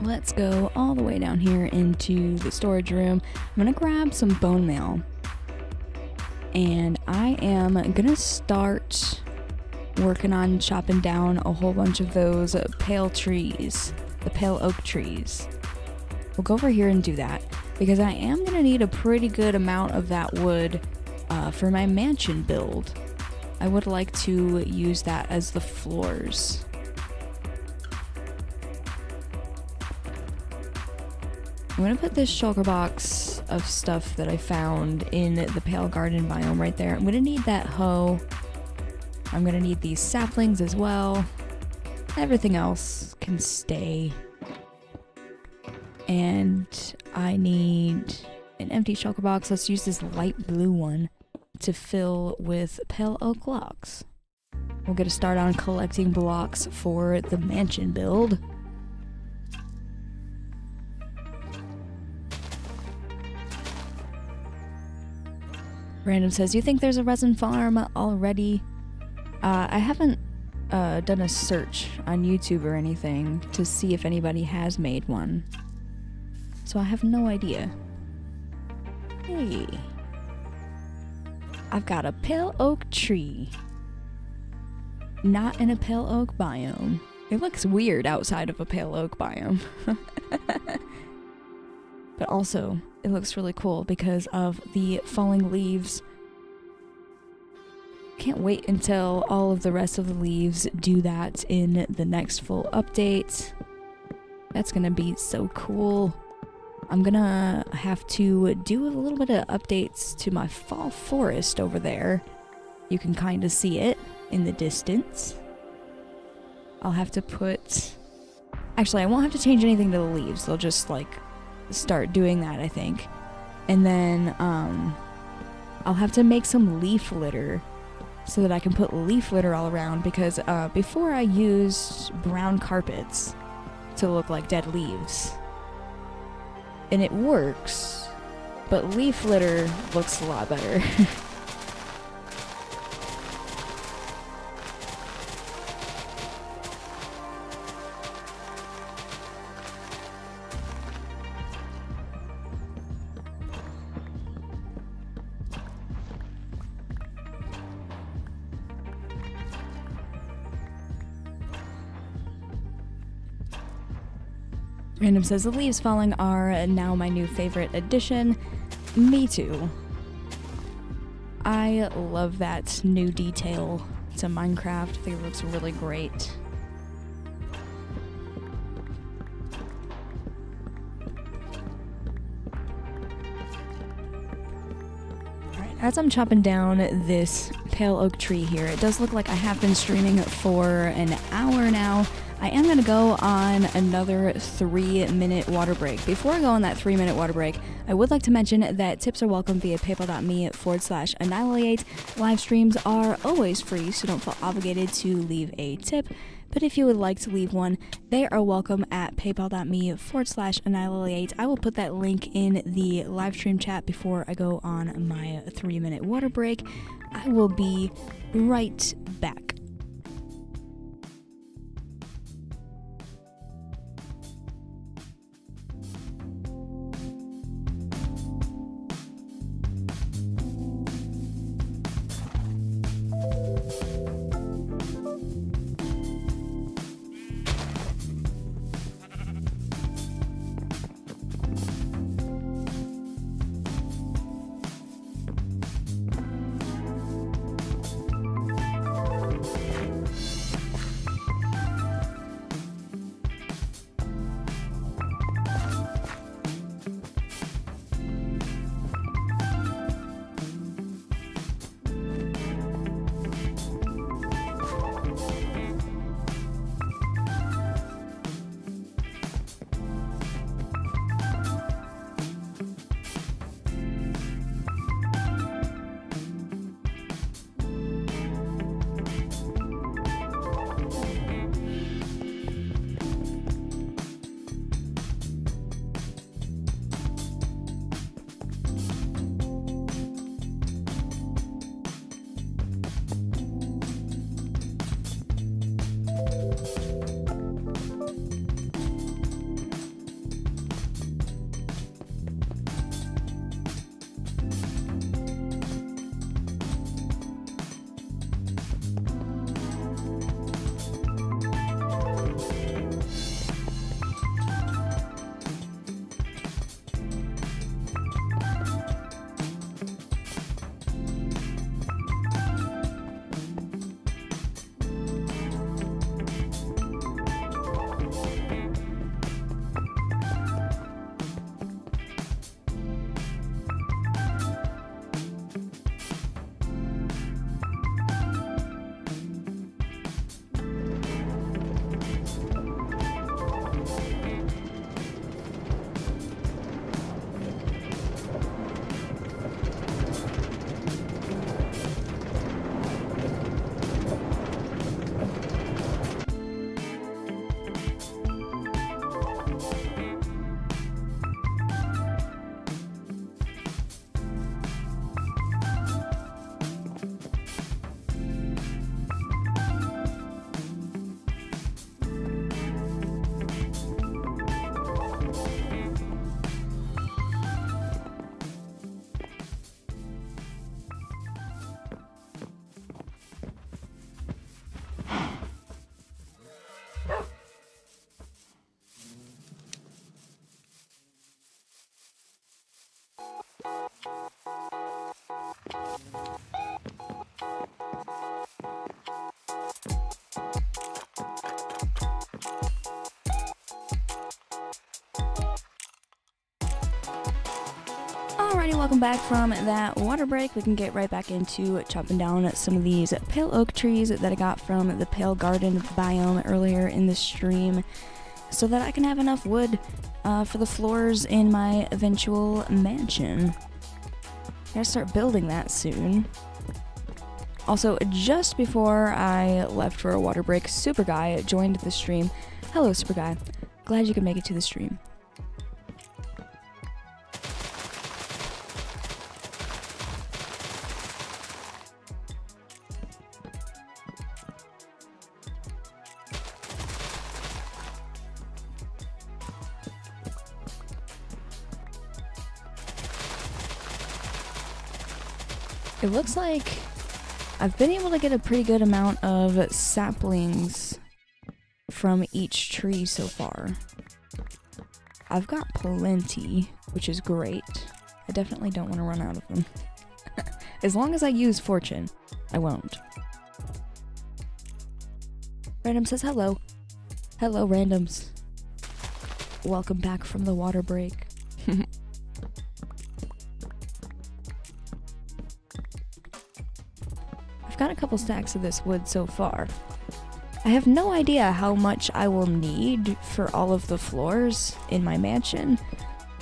Let's go all the way down here into the storage room. I'm gonna grab some bone meal. And I am gonna start working on chopping down a whole bunch of those pale trees, the pale oak trees. We'll go over here and do that. because I am going to need a pretty good amount of that wood for my mansion build. I would like to use that as the floors. I'm going to put this shulker box of stuff that I found in the Pale Garden biome right there. I'm going to need that hoe. I'm going to need these saplings as well. Everything else can stay. And I need an empty shulker box. Let's use this light blue one to fill with pale oak blocks. We'll get a start on collecting blocks for the mansion build. Random says, you think there's a resin farm already? I haven't done a search on YouTube or anything to see if anybody has made one. So I have no idea. Hey. I've got a pale oak tree. Not in a pale oak biome. It looks weird outside of a pale oak biome. But also, it looks really cool because of the falling leaves. Can't wait until all of the rest of the leaves do that in the next full update. That's gonna be so cool. I'm gonna have to do a little bit of updates to my fall forest over there. You can kind of see it in the distance. I'll have to put... Actually, I won't have to change anything to the leaves. They'll just, like, start doing that, I think. And then, I'll have to make some leaf litter so that I can put leaf litter all around, because before I used brown carpets to look like dead leaves. And it works, but leaf litter looks a lot better. Random says, the leaves falling are now my new favorite addition. Me too. I love that new detail to Minecraft. I think it looks really great. Alright, as I'm chopping down this pale oak tree here, it does look like I have been streaming for an hour now. I am going to go on another 3-minute water break. Before I go on that 3-minute water break, I would like to mention that tips are welcome via paypal.me/annihilate. Live streams are always free, so don't feel obligated to leave a tip. But if you would like to leave one, they are welcome at paypal.me/annihilate. I will put that link in the live stream chat before I go on my 3-minute water break. I will be right back. Alrighty, welcome back from that water break. We can get right back into chopping down some of these pale oak trees that I got from the Pale Garden biome earlier in the stream, so that I can have enough wood for the floors in my eventual mansion. Gotta start building that soon. Also, just before I left for a water break, Super Guy joined the stream. Hello, Super Guy. Glad you could make it to the stream. It looks like I've been able to get a pretty good amount of saplings from each tree so far. I've got plenty, which is great. I definitely don't want to run out of them. As long as I use fortune, I won't. Random says hello. Hello, randoms. Welcome back from the water break. Got a couple stacks of this wood so far. I have no idea how much I will need for all of the floors in my mansion,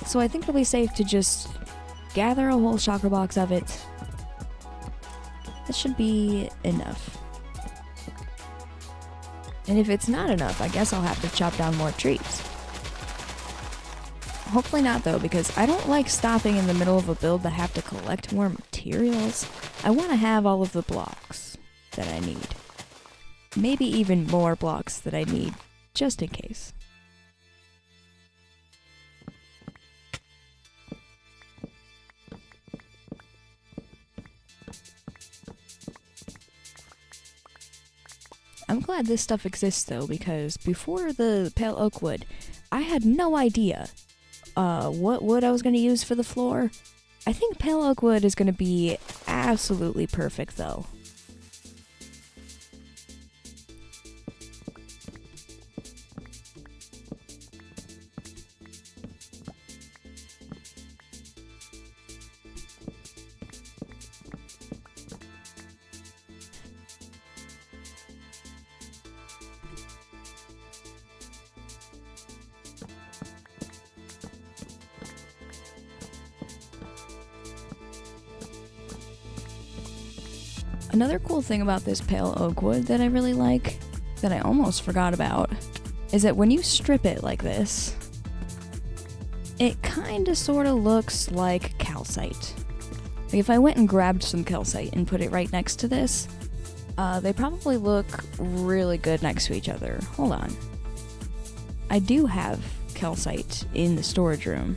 so I think it'll be safe to just gather a whole chakra box of it. That should be enough. And if it's not enough, I guess I'll have to chop down more trees. Hopefully not though, because I don't like stopping in the middle of a build to have to collect more materials. I want to have all of the blocks that I need. Maybe even more blocks that I need, just in case. I'm glad this stuff exists though, because before the pale oak wood, I had no idea what wood I was going to use for the floor. I think pale oak wood is going to be absolutely perfect though. Another cool thing about this pale oak wood that I really like, that I almost forgot about, is that when you strip it like this, it kinda sorta looks like calcite. Like if I went and grabbed some calcite and put it right next to this, they probably look really good next to each other. Hold on. I do have calcite in the storage room.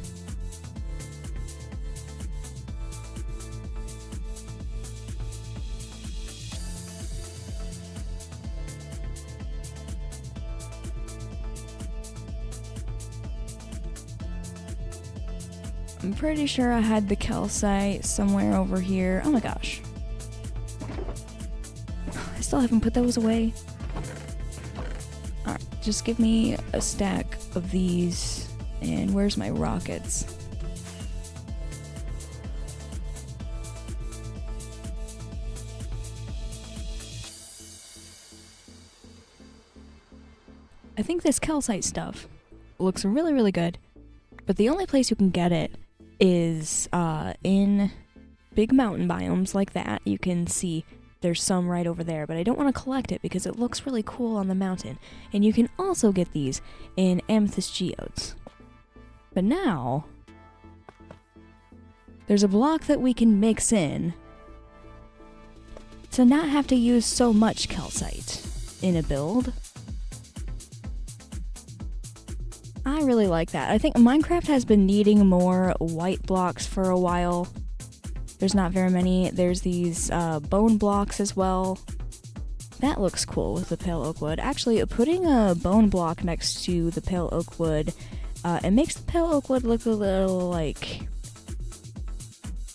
I'm pretty sure I had the calcite somewhere over here. Oh my gosh. I still haven't put those away. Alright, just give me a stack of these. And where's my rockets? I think this calcite stuff looks really, really good. But the only place you can get it is in big mountain biomes like that. You can see there's some right over there, but I don't want to collect it because it looks really cool on the mountain. And you can also get these in amethyst geodes. But now, there's a block that we can mix in to not have to use so much calcite in a build. I really like that. I think Minecraft has been needing more white blocks for a while. There's not very many. There's these bone blocks as well. That looks cool with the pale oak wood. Actually, putting a bone block next to the pale oak wood, it makes the pale oak wood look a little like...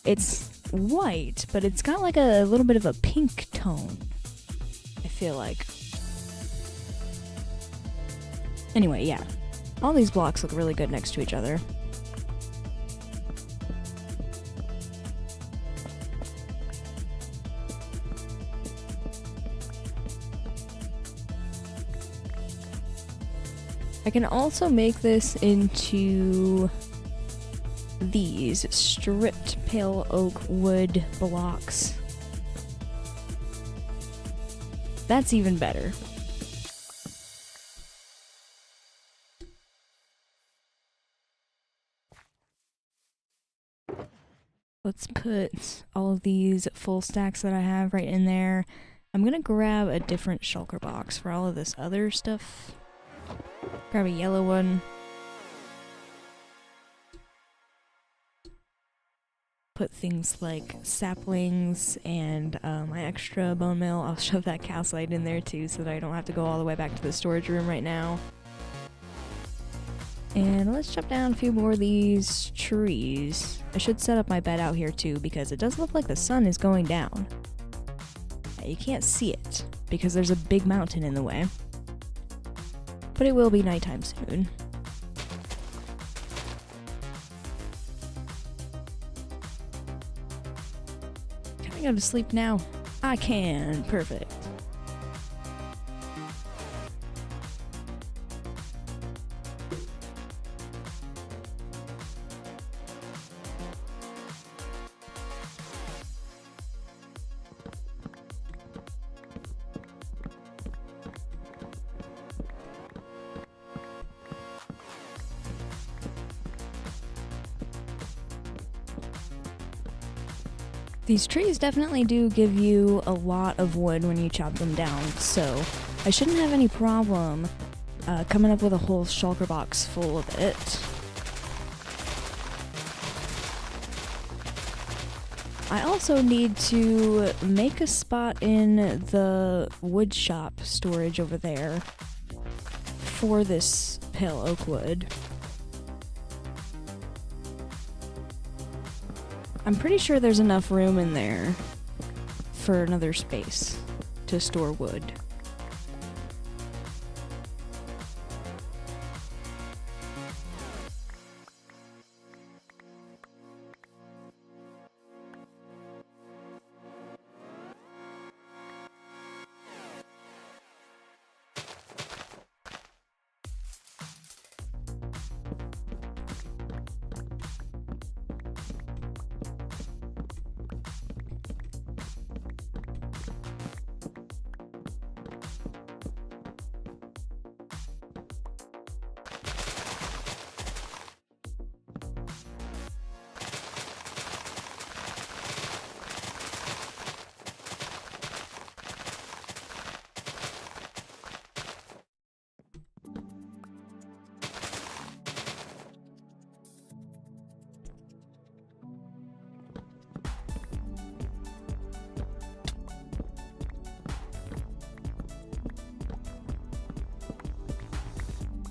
It's white, but it's got like a little bit of a pink tone, I feel like. Anyway, yeah. All these blocks look really good next to each other. I can also make this into these stripped pale oak wood blocks. That's even better. Let's put all of these full stacks that I have right in there. I'm gonna grab a different shulker box for all of this other stuff. Grab a yellow one. Put things like saplings and my extra bone meal. I'll shove that calcite in there too so that I don't have to go all the way back to the storage room right now. And let's chop down a few more of these trees. I should set up my bed out here too because it does look like the sun is going down. You can't see it because there's a big mountain in the way. But it will be nighttime soon. Can I go to sleep now? I can. Perfect. These trees definitely do give you a lot of wood when you chop them down, so I shouldn't have any problem coming up with a whole shulker box full of it. I also need to make a spot in the wood shop storage over there for this pale oak wood. I'm pretty sure there's enough room in there for another space to store wood.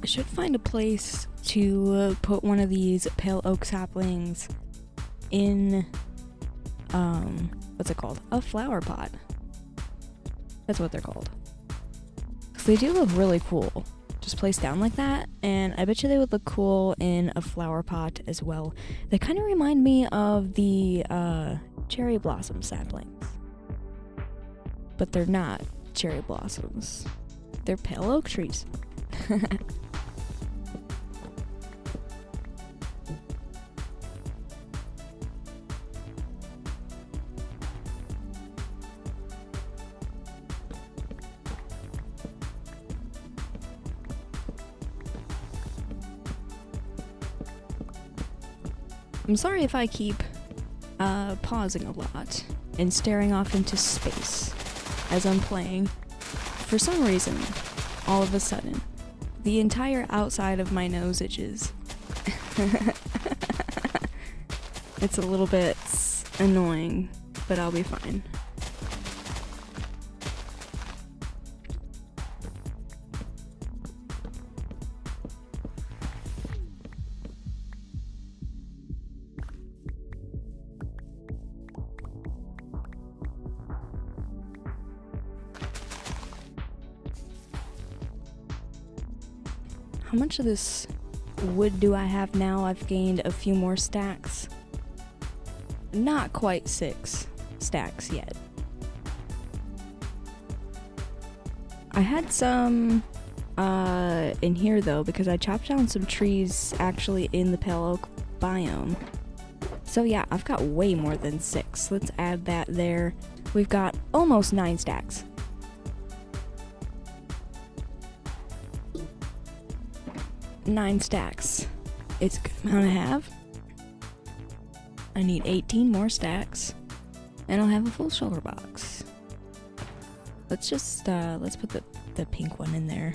I should find a place to put one of these pale oak saplings in, what's it called? A flower pot. That's what they're called. Because they do look really cool, just placed down like that, and I bet you they would look cool in a flower pot as well. They kind of remind me of the cherry blossom saplings. But they're not cherry blossoms. They're pale oak trees. I'm sorry if I keep pausing a lot and staring off into space as I'm playing. For some reason, all of a sudden, the entire outside of my nose itches. It's a little bit annoying, but I'll be fine. How much of this wood do I have now? I've gained a few more stacks. Not quite 6 stacks yet. I had some in here though, because I chopped down some trees actually in the pale oak biome. So yeah, I've got way more than 6. Let's add that there. We've got almost 9 stacks. Nine stacks. It's a good amount to have. I need 18 more stacks, and I'll have a full shulker box. Let's just let's put the pink one in there.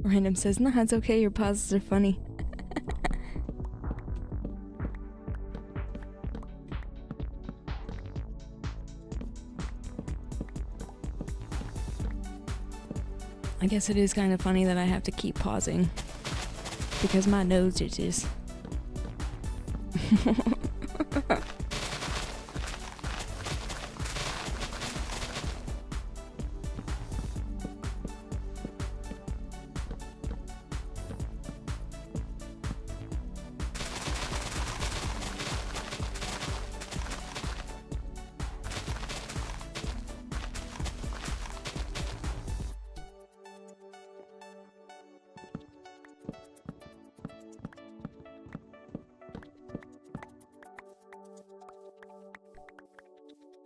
Random says, "Nah, it's okay. Your pauses are funny." I guess it is kind of funny that I have to keep pausing because my nose itches.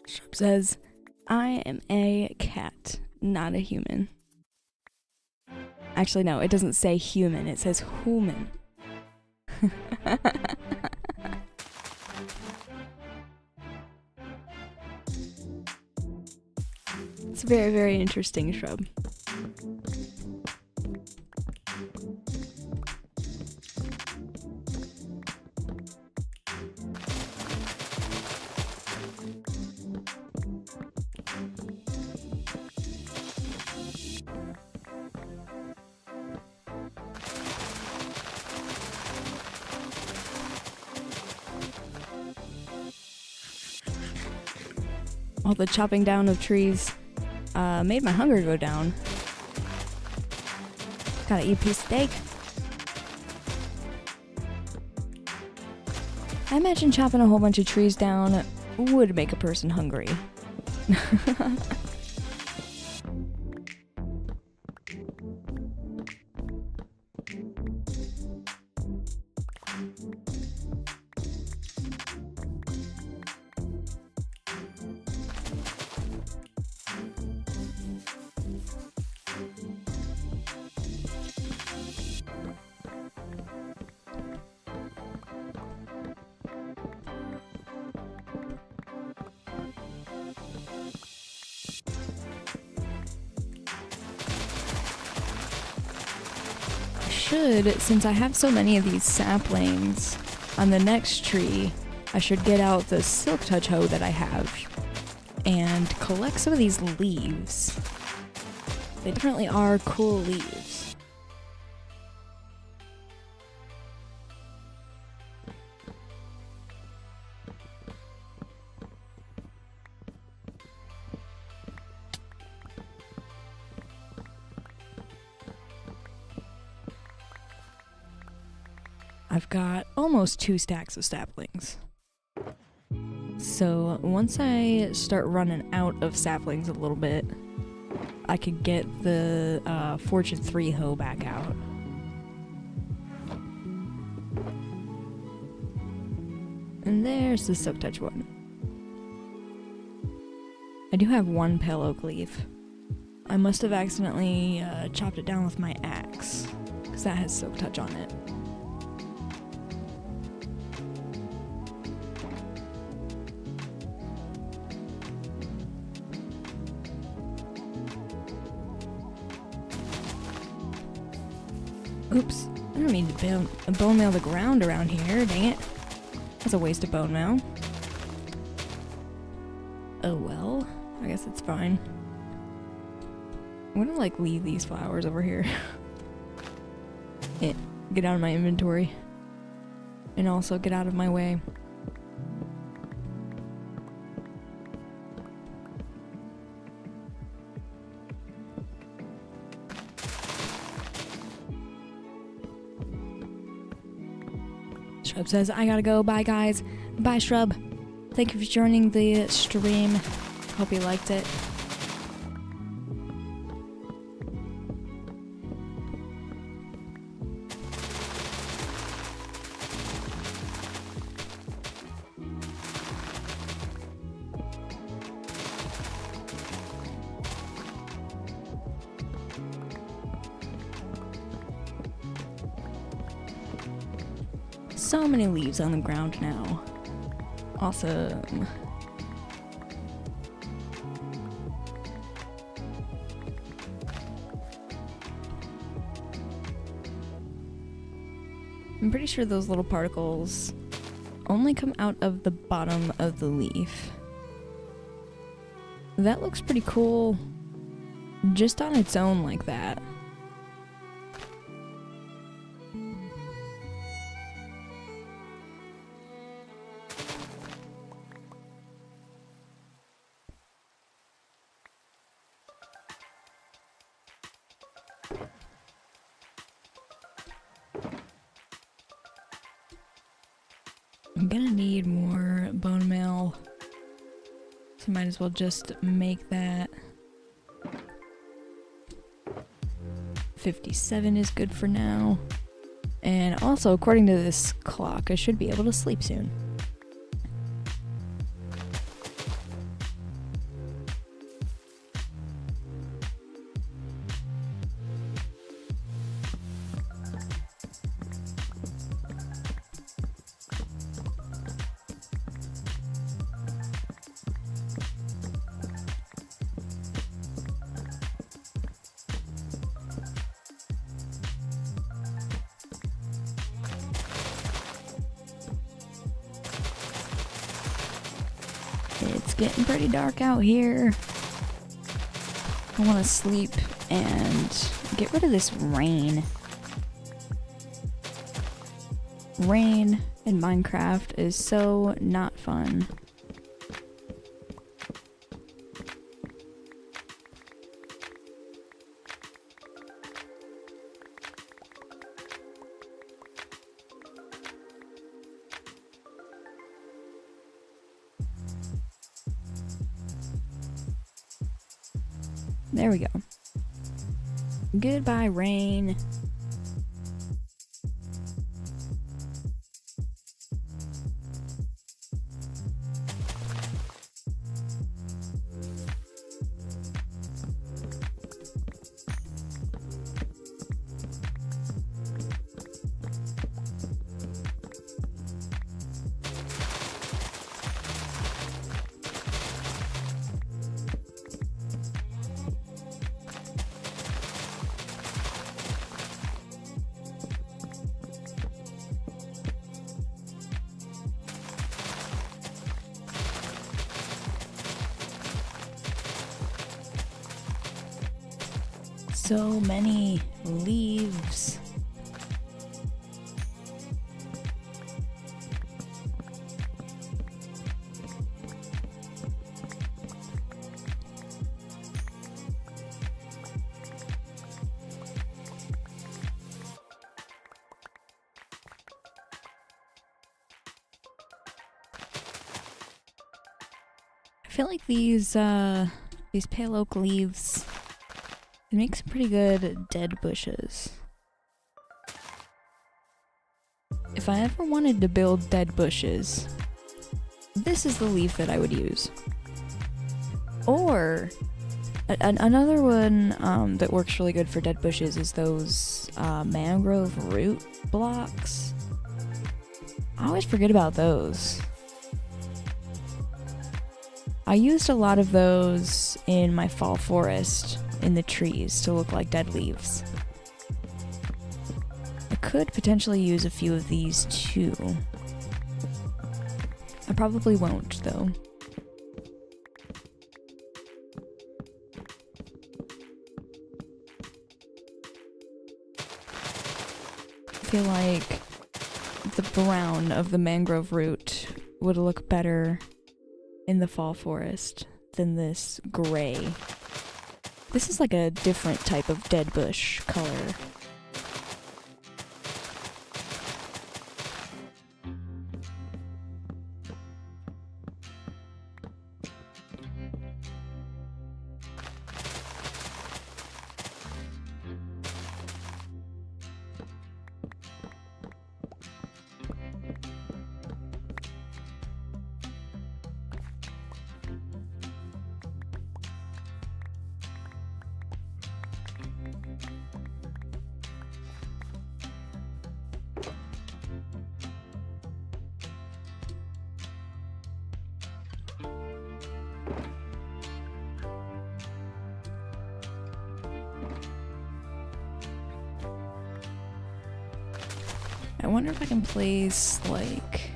Shrub says, "I am a cat, not a human." Actually, no, it doesn't say human, it says human. It's very, very interesting, Shrub. All the chopping down of trees made my hunger go down. Gotta eat a piece of steak. I imagine chopping a whole bunch of trees down would make a person hungry. Since I have so many of these saplings on the next tree, I should get out the silk touch hoe that I have and collect some of these leaves. They definitely are cool leaves. I've got almost 2 stacks of saplings. So once I start running out of saplings a little bit, I could get the Fortune 3 hoe back out. And there's the silk touch one. I do have 1 pale oak leaf. I must have accidentally chopped it down with my axe, because that has silk touch on it. Oops, I don't mean to bone meal the ground around here, dang it. That's a waste of bone meal. Oh well, I guess it's fine. I'm gonna like leave these flowers over here. Yeah, get out of my inventory. And also get out of my way. Shrub says, I gotta go. Bye, guys. Bye, Shrub. Thank you for joining the stream. Hope you liked it. So many leaves on the ground now. Awesome. I'm pretty sure those little particles only come out of the bottom of the leaf. That looks pretty cool just on its own like that. I'm gonna need more bone meal, so might as well just make that. 57 is good for now. And also, according to this clock, I should be able to sleep soon. It's getting pretty dark out here. I want to sleep and get rid of this rain. Rain in Minecraft is so not fun. There we go. Goodbye, rain. So many leaves. I feel like these pale oak leaves, it makes some pretty good dead bushes. If I ever wanted to build dead bushes, this is the leaf that I would use. Or another one that works really good for dead bushes is those mangrove root blocks. I always forget about those. I used a lot of those in my fall forest in the trees to look like dead leaves. I could potentially use a few of these too. I probably won't though. I feel like the brown of the mangrove root would look better in the fall forest than this gray. This is like a different type of dead bush color. I wonder if I can place, like...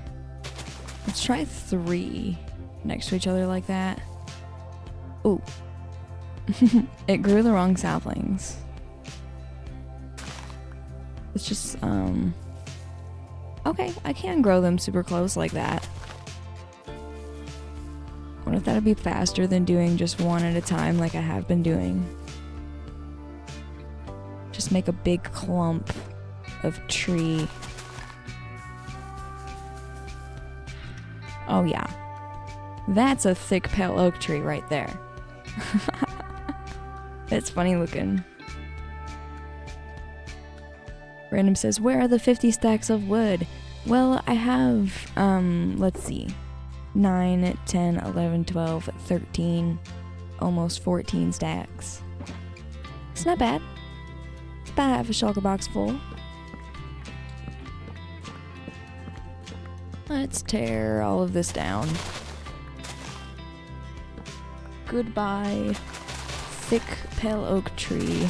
Let's try 3 next to each other like that. Ooh. It grew the wrong saplings. It's just, okay, I can grow them super close like that. Wonder if that'd be faster than doing just one at a time like I have been doing. Just make a big clump of tree. Oh yeah. That's a thick pale oak tree right there. It's funny looking. Random says, where are the 50 stacks of wood? Well, I have, let's see. 9, 10, 11, 12, 13, almost 14 stacks. It's not bad. It's about half a shulker box full. Let's tear all of this down. Goodbye, thick pale oak tree.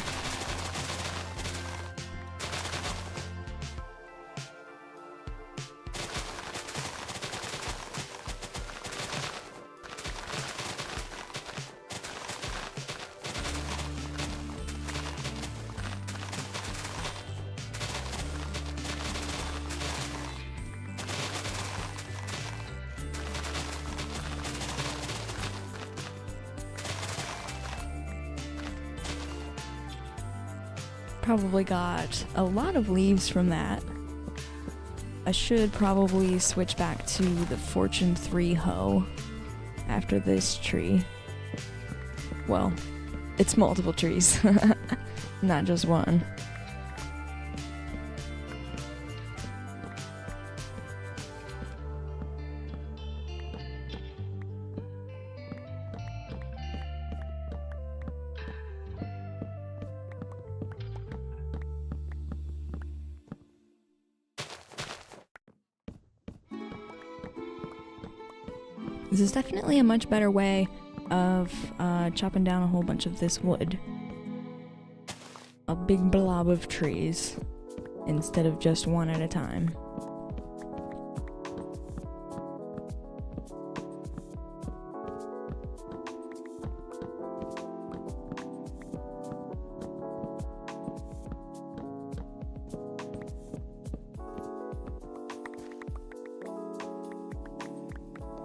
Probably got a lot of leaves from that. I should probably switch back to the Fortune 3 hoe after this tree. Well, it's multiple trees, not just one. This is definitely a much better way of chopping down a whole bunch of this wood. A big blob of trees instead of just one at a time.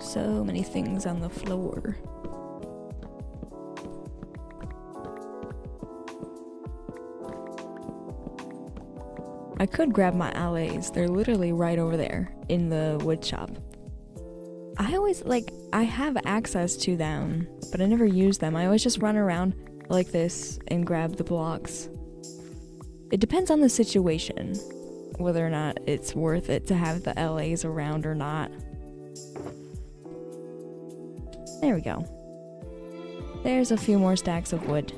So many things on the floor. I could grab my allays. They're literally right over there in the wood shop. I always, I have access to them, but I never use them. I always just run around like this and grab the blocks. It depends on the situation, whether or not it's worth it to have the allays around or not. There we go. There's a few more stacks of wood.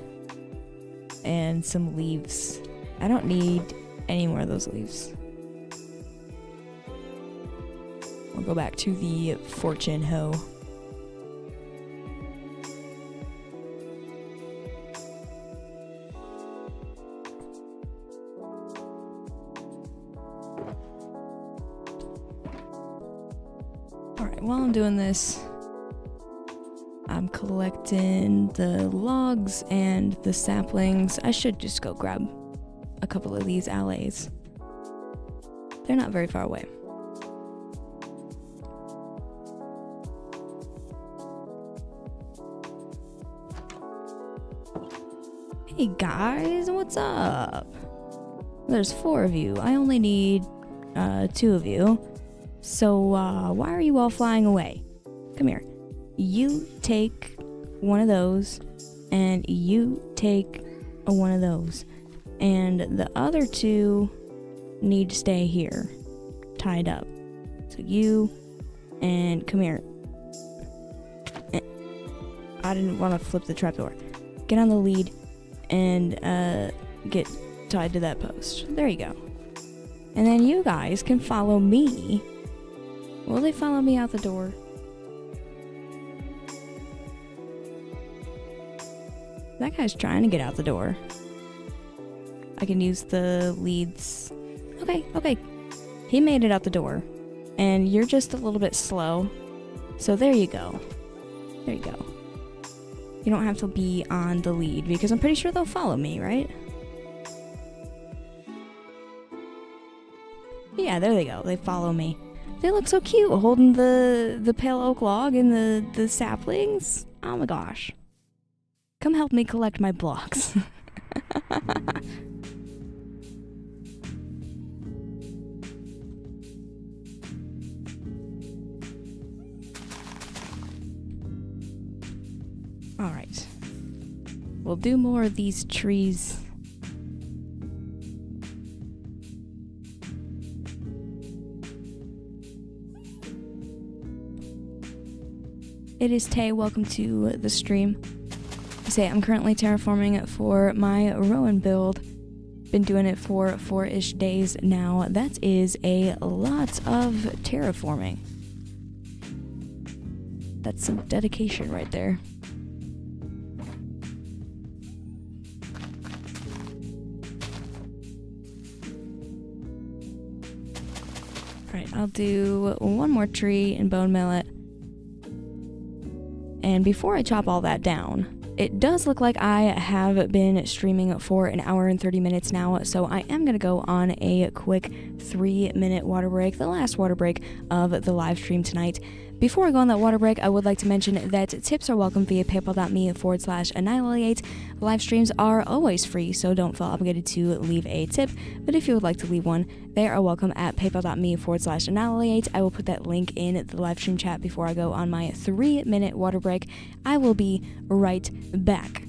And some leaves. I don't need any more of those leaves. I'll go back to the fortune hoe. Alright, while I'm doing this, I'm collecting the logs and the saplings. I should just go grab a couple of these allays. They're not very far away. Hey guys, what's up? There's 4 of you. I only need 2 of you. So why are you all flying away? Come here. You take one of those, and you take one of those, and the other 2 need to stay here, tied up. So you, and come here. I didn't want to flip the trapdoor. Get on the lead, and get tied to that post. There you go. And then you guys can follow me. Will they follow me out the door? That guy's trying to get out the door. I can use the leads. Okay. He made it out the door. And you're just a little bit slow. So there you go. There you go. You don't have to be on the lead because I'm pretty sure they'll follow me, right? Yeah, there they go. They follow me. They look so cute holding the pale oak log and the saplings. Oh my gosh. Come help me collect my blocks. Alright. We'll do more of these trees. It is Tay, welcome to the stream. I'm currently terraforming for my Rowan build. Been doing it for 4-ish days now. That is a lot of terraforming. That's some dedication right there. Alright, I'll do one more tree and bone mill it. And before I chop all that down, it does look like I have been streaming for an hour and 30 minutes now, so I am going to go on a quick 3-minute water break, the last water break of the live stream tonight. Before I go on that water break, I would like to mention that tips are welcome via paypal.me/annihilate. Live streams are always free, so don't feel obligated to leave a tip, but if you would like to leave one, they are welcome at paypal.me/annihilate. I will put that link in the live stream chat before I go on my 3-minute water break. I will be right back.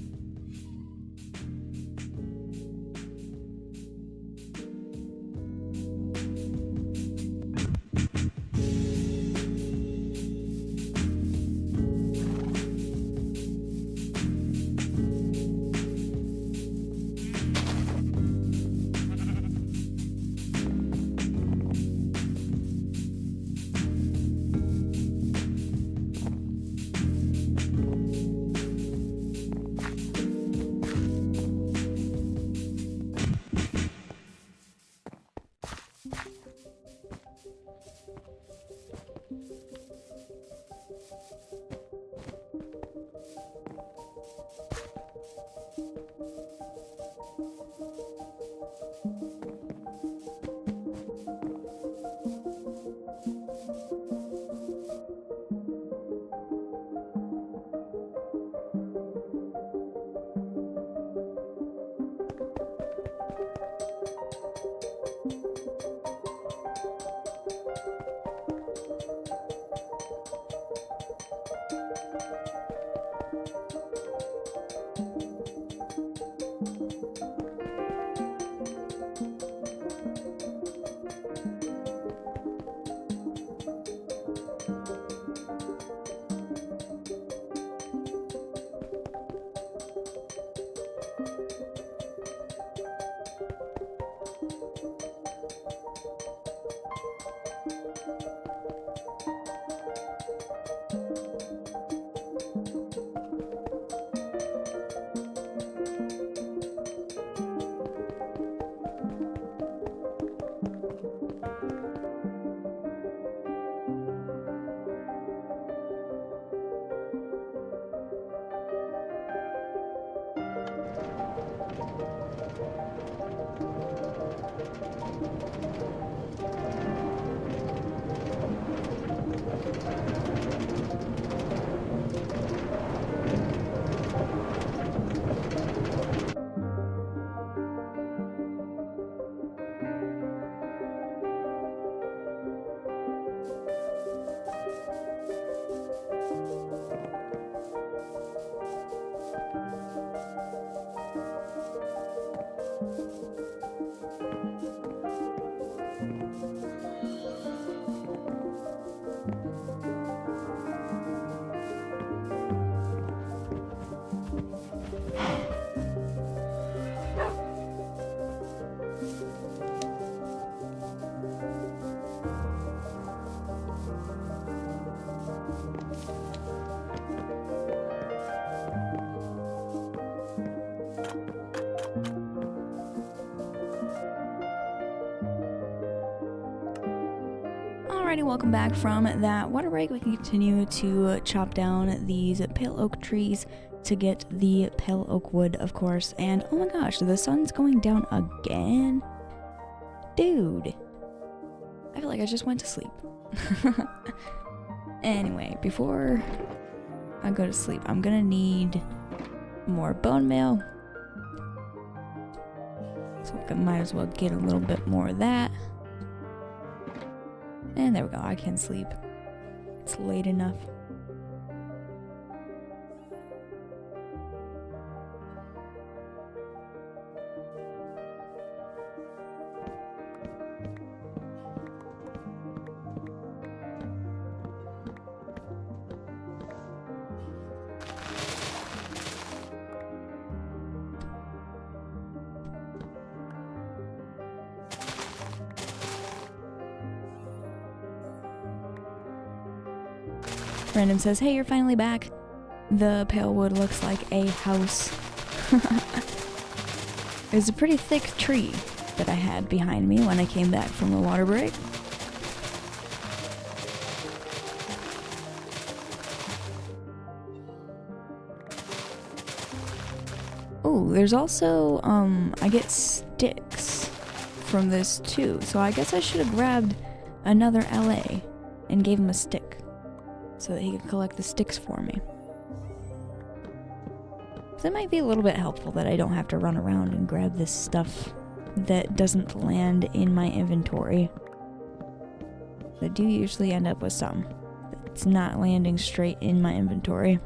Alrighty, welcome back from that water break. We can continue to chop down these pale oak trees to get the pale oak wood, of course. And oh my gosh, the sun's going down again? Dude. I feel like I just went to sleep. Anyway, before I go to sleep, I'm gonna need more bone meal. So I might as well get a little bit more of that. And there we go, I can sleep. It's late enough. Random says, hey, you're finally back. The pale wood looks like a house. It was a pretty thick tree that I had behind me when I came back from the water break. Oh, there's also, I get sticks from this too. So I guess I should have grabbed another LA and gave him a stick, so that he could collect the sticks for me. So it might be a little bit helpful that I don't have to run around and grab this stuff that doesn't land in my inventory. I do usually end up with some that's not landing straight in my inventory.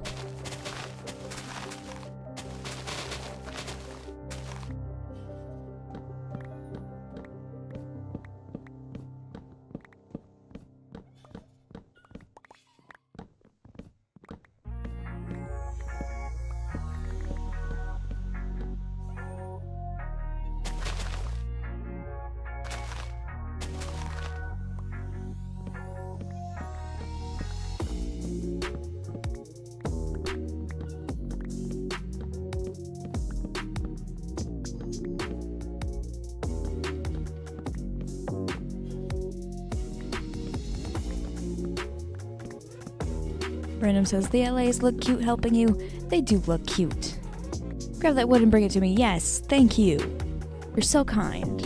Random says, the LAs look cute helping you. They do look cute. Grab that wood and bring it to me. Yes, thank you. You're so kind.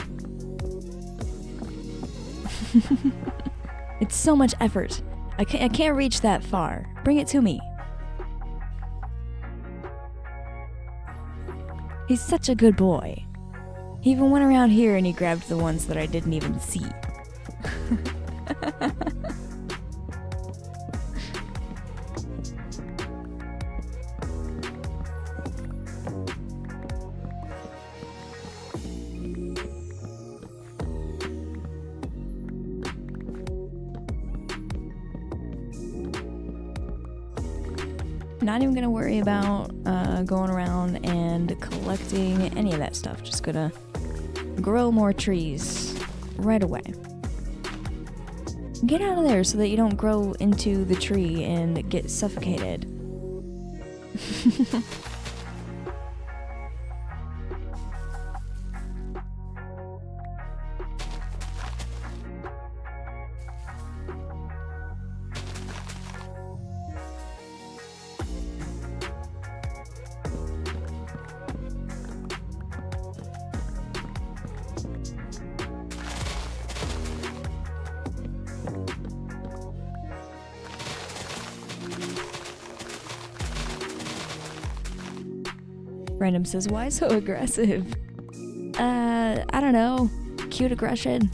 It's so much effort. I can't reach that far. Bring it to me. He's such a good boy. He even went around here and he grabbed the ones that I didn't even see. Not even gonna worry about going around and collecting any of that stuff. Just gonna grow more trees right away. Get out of there so that you don't grow into the tree and get suffocated. Random says, why so aggressive? I don't know. Cute aggression.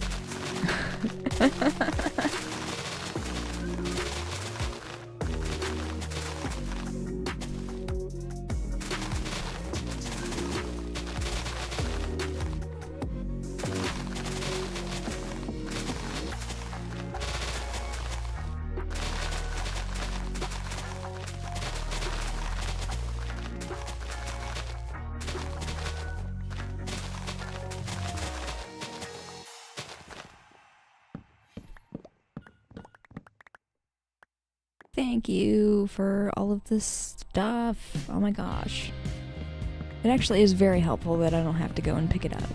Thank you for all of this stuff. Oh my gosh. It actually is very helpful that I don't have to go and pick it up.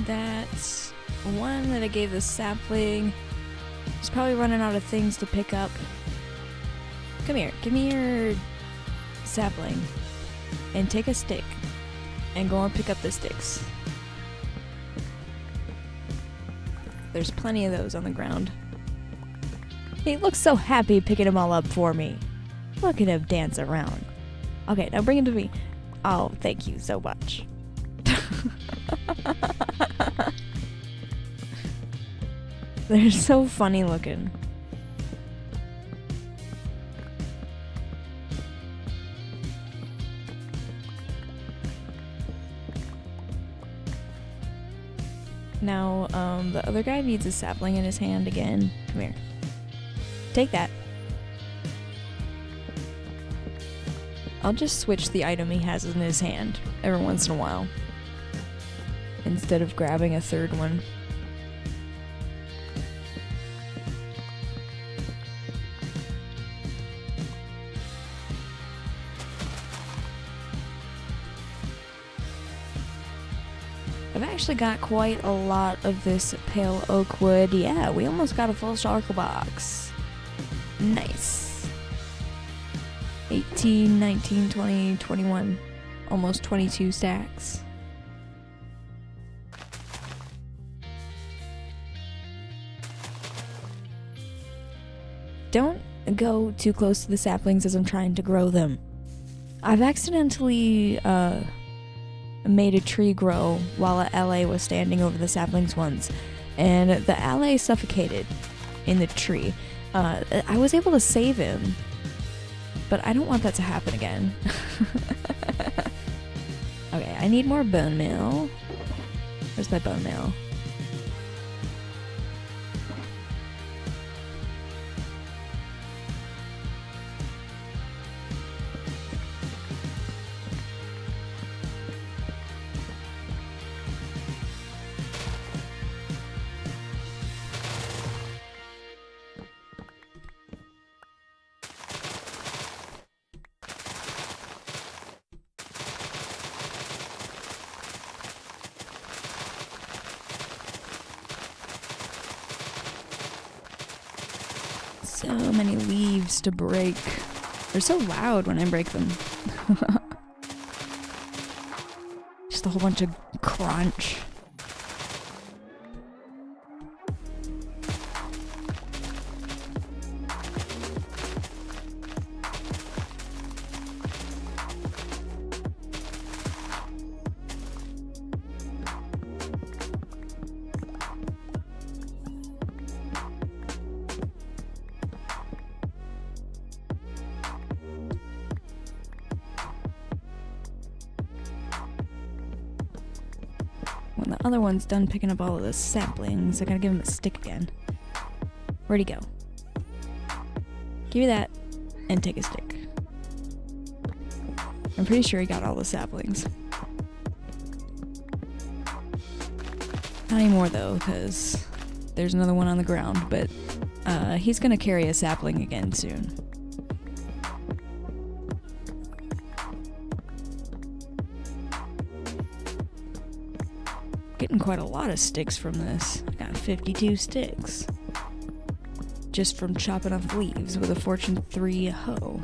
That's one that I gave the sapling. He's probably running out of things to pick up. Come here, give me your sapling. And take a stick. And go and pick up the sticks. There's plenty of those on the ground. He looks so happy picking them all up for me. Look at him dance around. Okay, now bring him to me. Oh, thank you so much. They're so funny looking. Now, the other guy needs a sapling in his hand again. Come here. Take that. I'll just switch the item he has in his hand every once in a while, instead of grabbing a third one. I've actually got quite a lot of this pale oak wood. Yeah, we almost got a full shulker box. Nice. 18, 19, 20, 21. Almost 22 stacks. Don't go too close to the saplings as I'm trying to grow them. I've accidentally, made a tree grow while a LA was standing over the saplings once, and the LA suffocated in the tree. I was able to save him, but I don't want that to happen again. Okay, I need more bone meal. Where's my bone meal? So many leaves to break. They're so loud when I break them. Just a whole bunch of crunch. When the other one's done picking up all of the saplings, I gotta give him a stick again. Where'd he go? Give me that, and take a stick. I'm pretty sure he got all the saplings. Not anymore though, because there's another one on the ground, but he's gonna carry a sapling again soon. Getting quite a lot of sticks from this. I got 52 sticks. Just from chopping off leaves with a Fortune 3 hoe.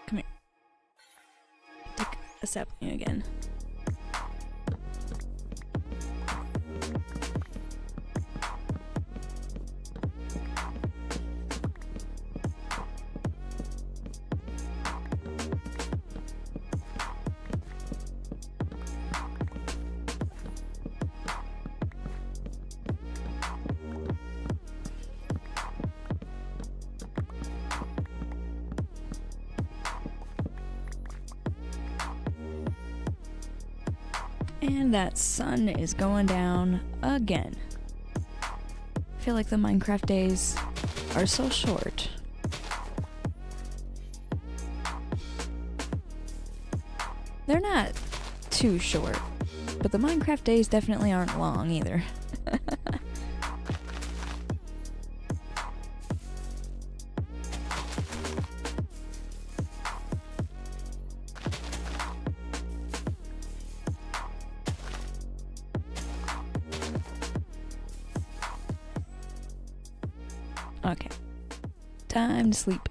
Come here. Take a sapling again. And that sun is going down again. I feel like the Minecraft days are so short. They're not too short, but the Minecraft days definitely aren't long either. Okay, time to sleep.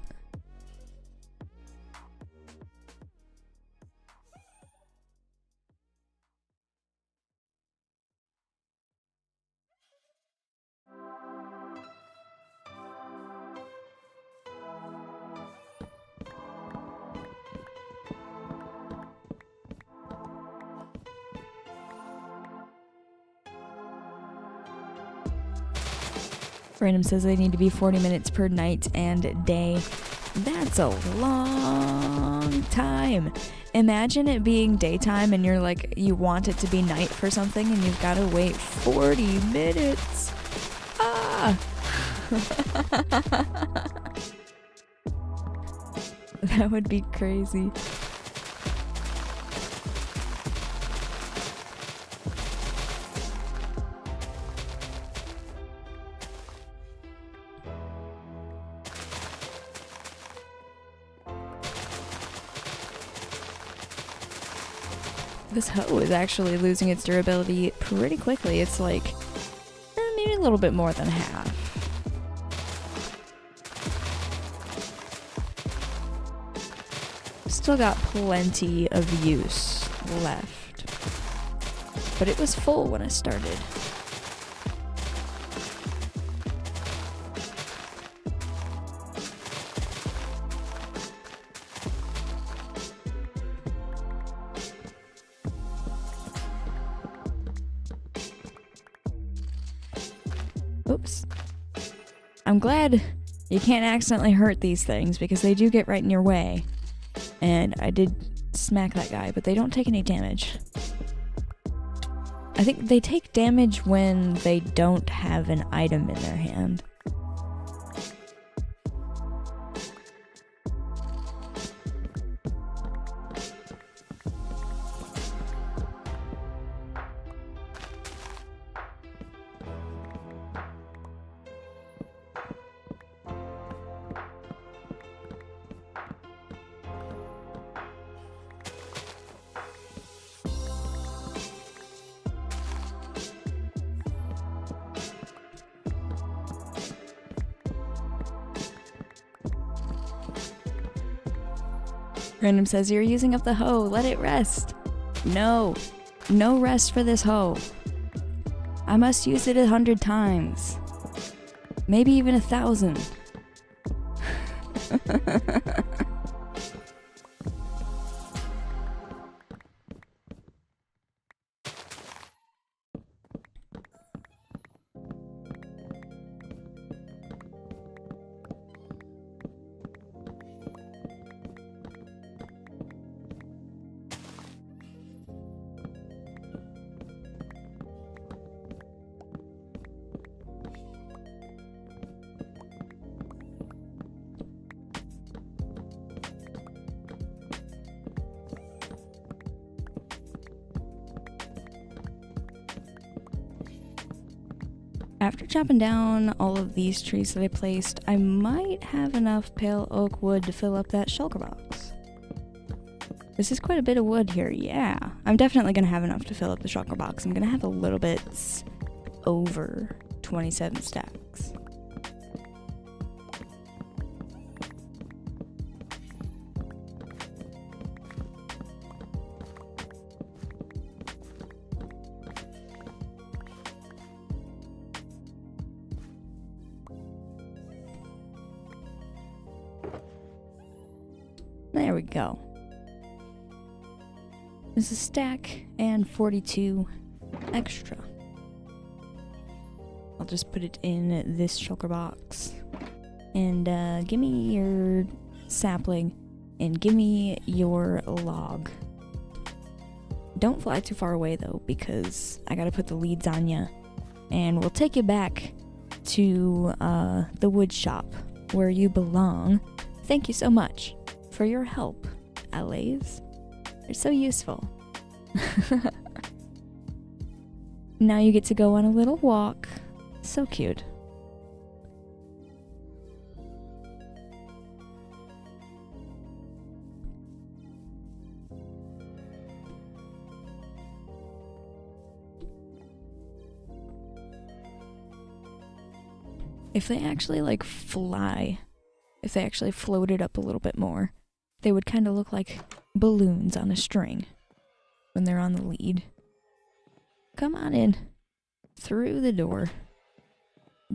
Random says they need to be 40 minutes per night and day. That's a long time. Imagine it being daytime and you're like, you want it to be night for something and you've got to wait 40 minutes. Ah! That would be crazy. This hoe is actually losing its durability pretty quickly. It's like maybe a little bit more than half. Still got plenty of use left, but it was full when I started. Oops. I'm glad you can't accidentally hurt these things because they do get right in your way. And I did smack that guy, but they don't take any damage. I think they take damage when they don't have an item in their hand. Random says, you're using up the hoe, let it rest. No, no rest for this hoe. I must use it 100 times. Maybe even 1,000. After chopping down all of these trees that I placed, I might have enough pale oak wood to fill up that shulker box. This is quite a bit of wood here, yeah. I'm definitely going to have enough to fill up the shulker box. I'm going to have a little bit over 27 stacks. There we go. There's a stack and 42 extra. I'll just put it in this shulker box. And give me your sapling and give me your log. Don't fly too far away though, because I gotta put the leads on you. And we'll take you back to the wood shop where you belong. Thank you so much for your help, LAs. They're so useful. Now you get to go on a little walk. So cute. If they actually like fly, if they actually floated up a little bit more, they would kind of look like balloons on a string when they're on the lead. Come on in. Through the door.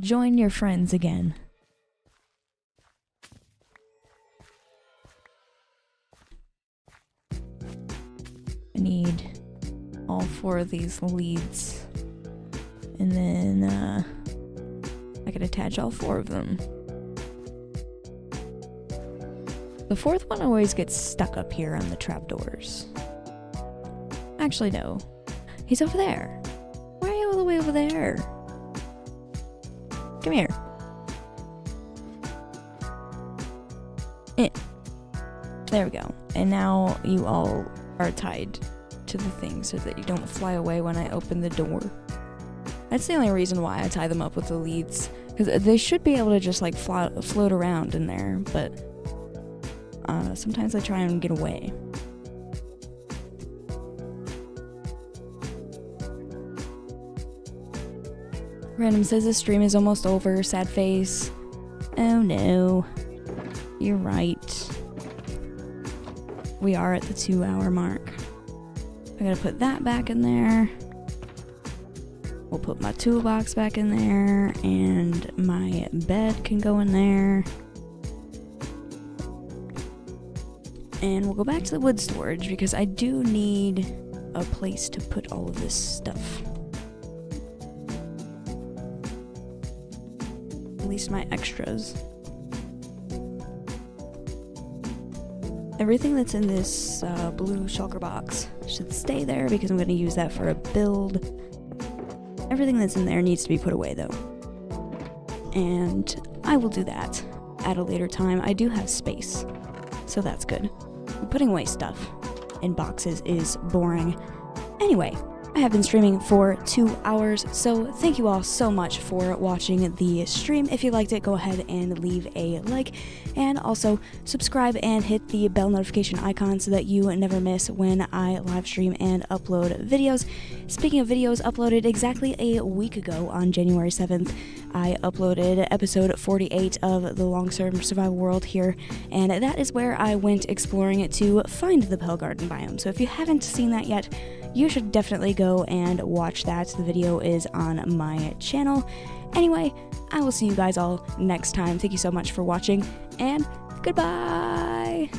Join your friends again. I need all 4 of these leads. And then, I can attach all 4 of them. The 4th one always gets stuck up here on the trapdoors. Actually, no. He's over there. Why are you all the way over there? Come here. There we go. And now you all are tied to the thing so that you don't fly away when I open the door. That's the only reason why I tie them up with the leads. Because they should be able to just like float around in there, but sometimes I try and get away. Random says the stream is almost over, sad face. Oh no. You're right. We are at the 2-hour mark. I gotta put that back in there. We'll put my toolbox back in there, and my bed can go in there. And we'll go back to the wood storage because I do need a place to put all of this stuff. At least my extras. Everything that's in this blue shulker box should stay there because I'm going to use that for a build. Everything that's in there needs to be put away though. And I will do that at a later time. I do have space, so that's good. Putting away stuff in boxes is boring. Anyway, I have been streaming for 2 hours, so thank you all so much for watching the stream. If you liked it, go ahead and leave a like, and also subscribe and hit the bell notification icon so that you never miss when I live stream and upload videos. Speaking of videos, uploaded exactly a week ago on January 7th, I uploaded episode 48 of the long-term survival world here, and that is where I went exploring to find the Pale Garden biome. So if you haven't seen that yet, you should definitely go and watch that. The video is on my channel. Anyway, I will see you guys all next time. Thank you so much for watching, and goodbye!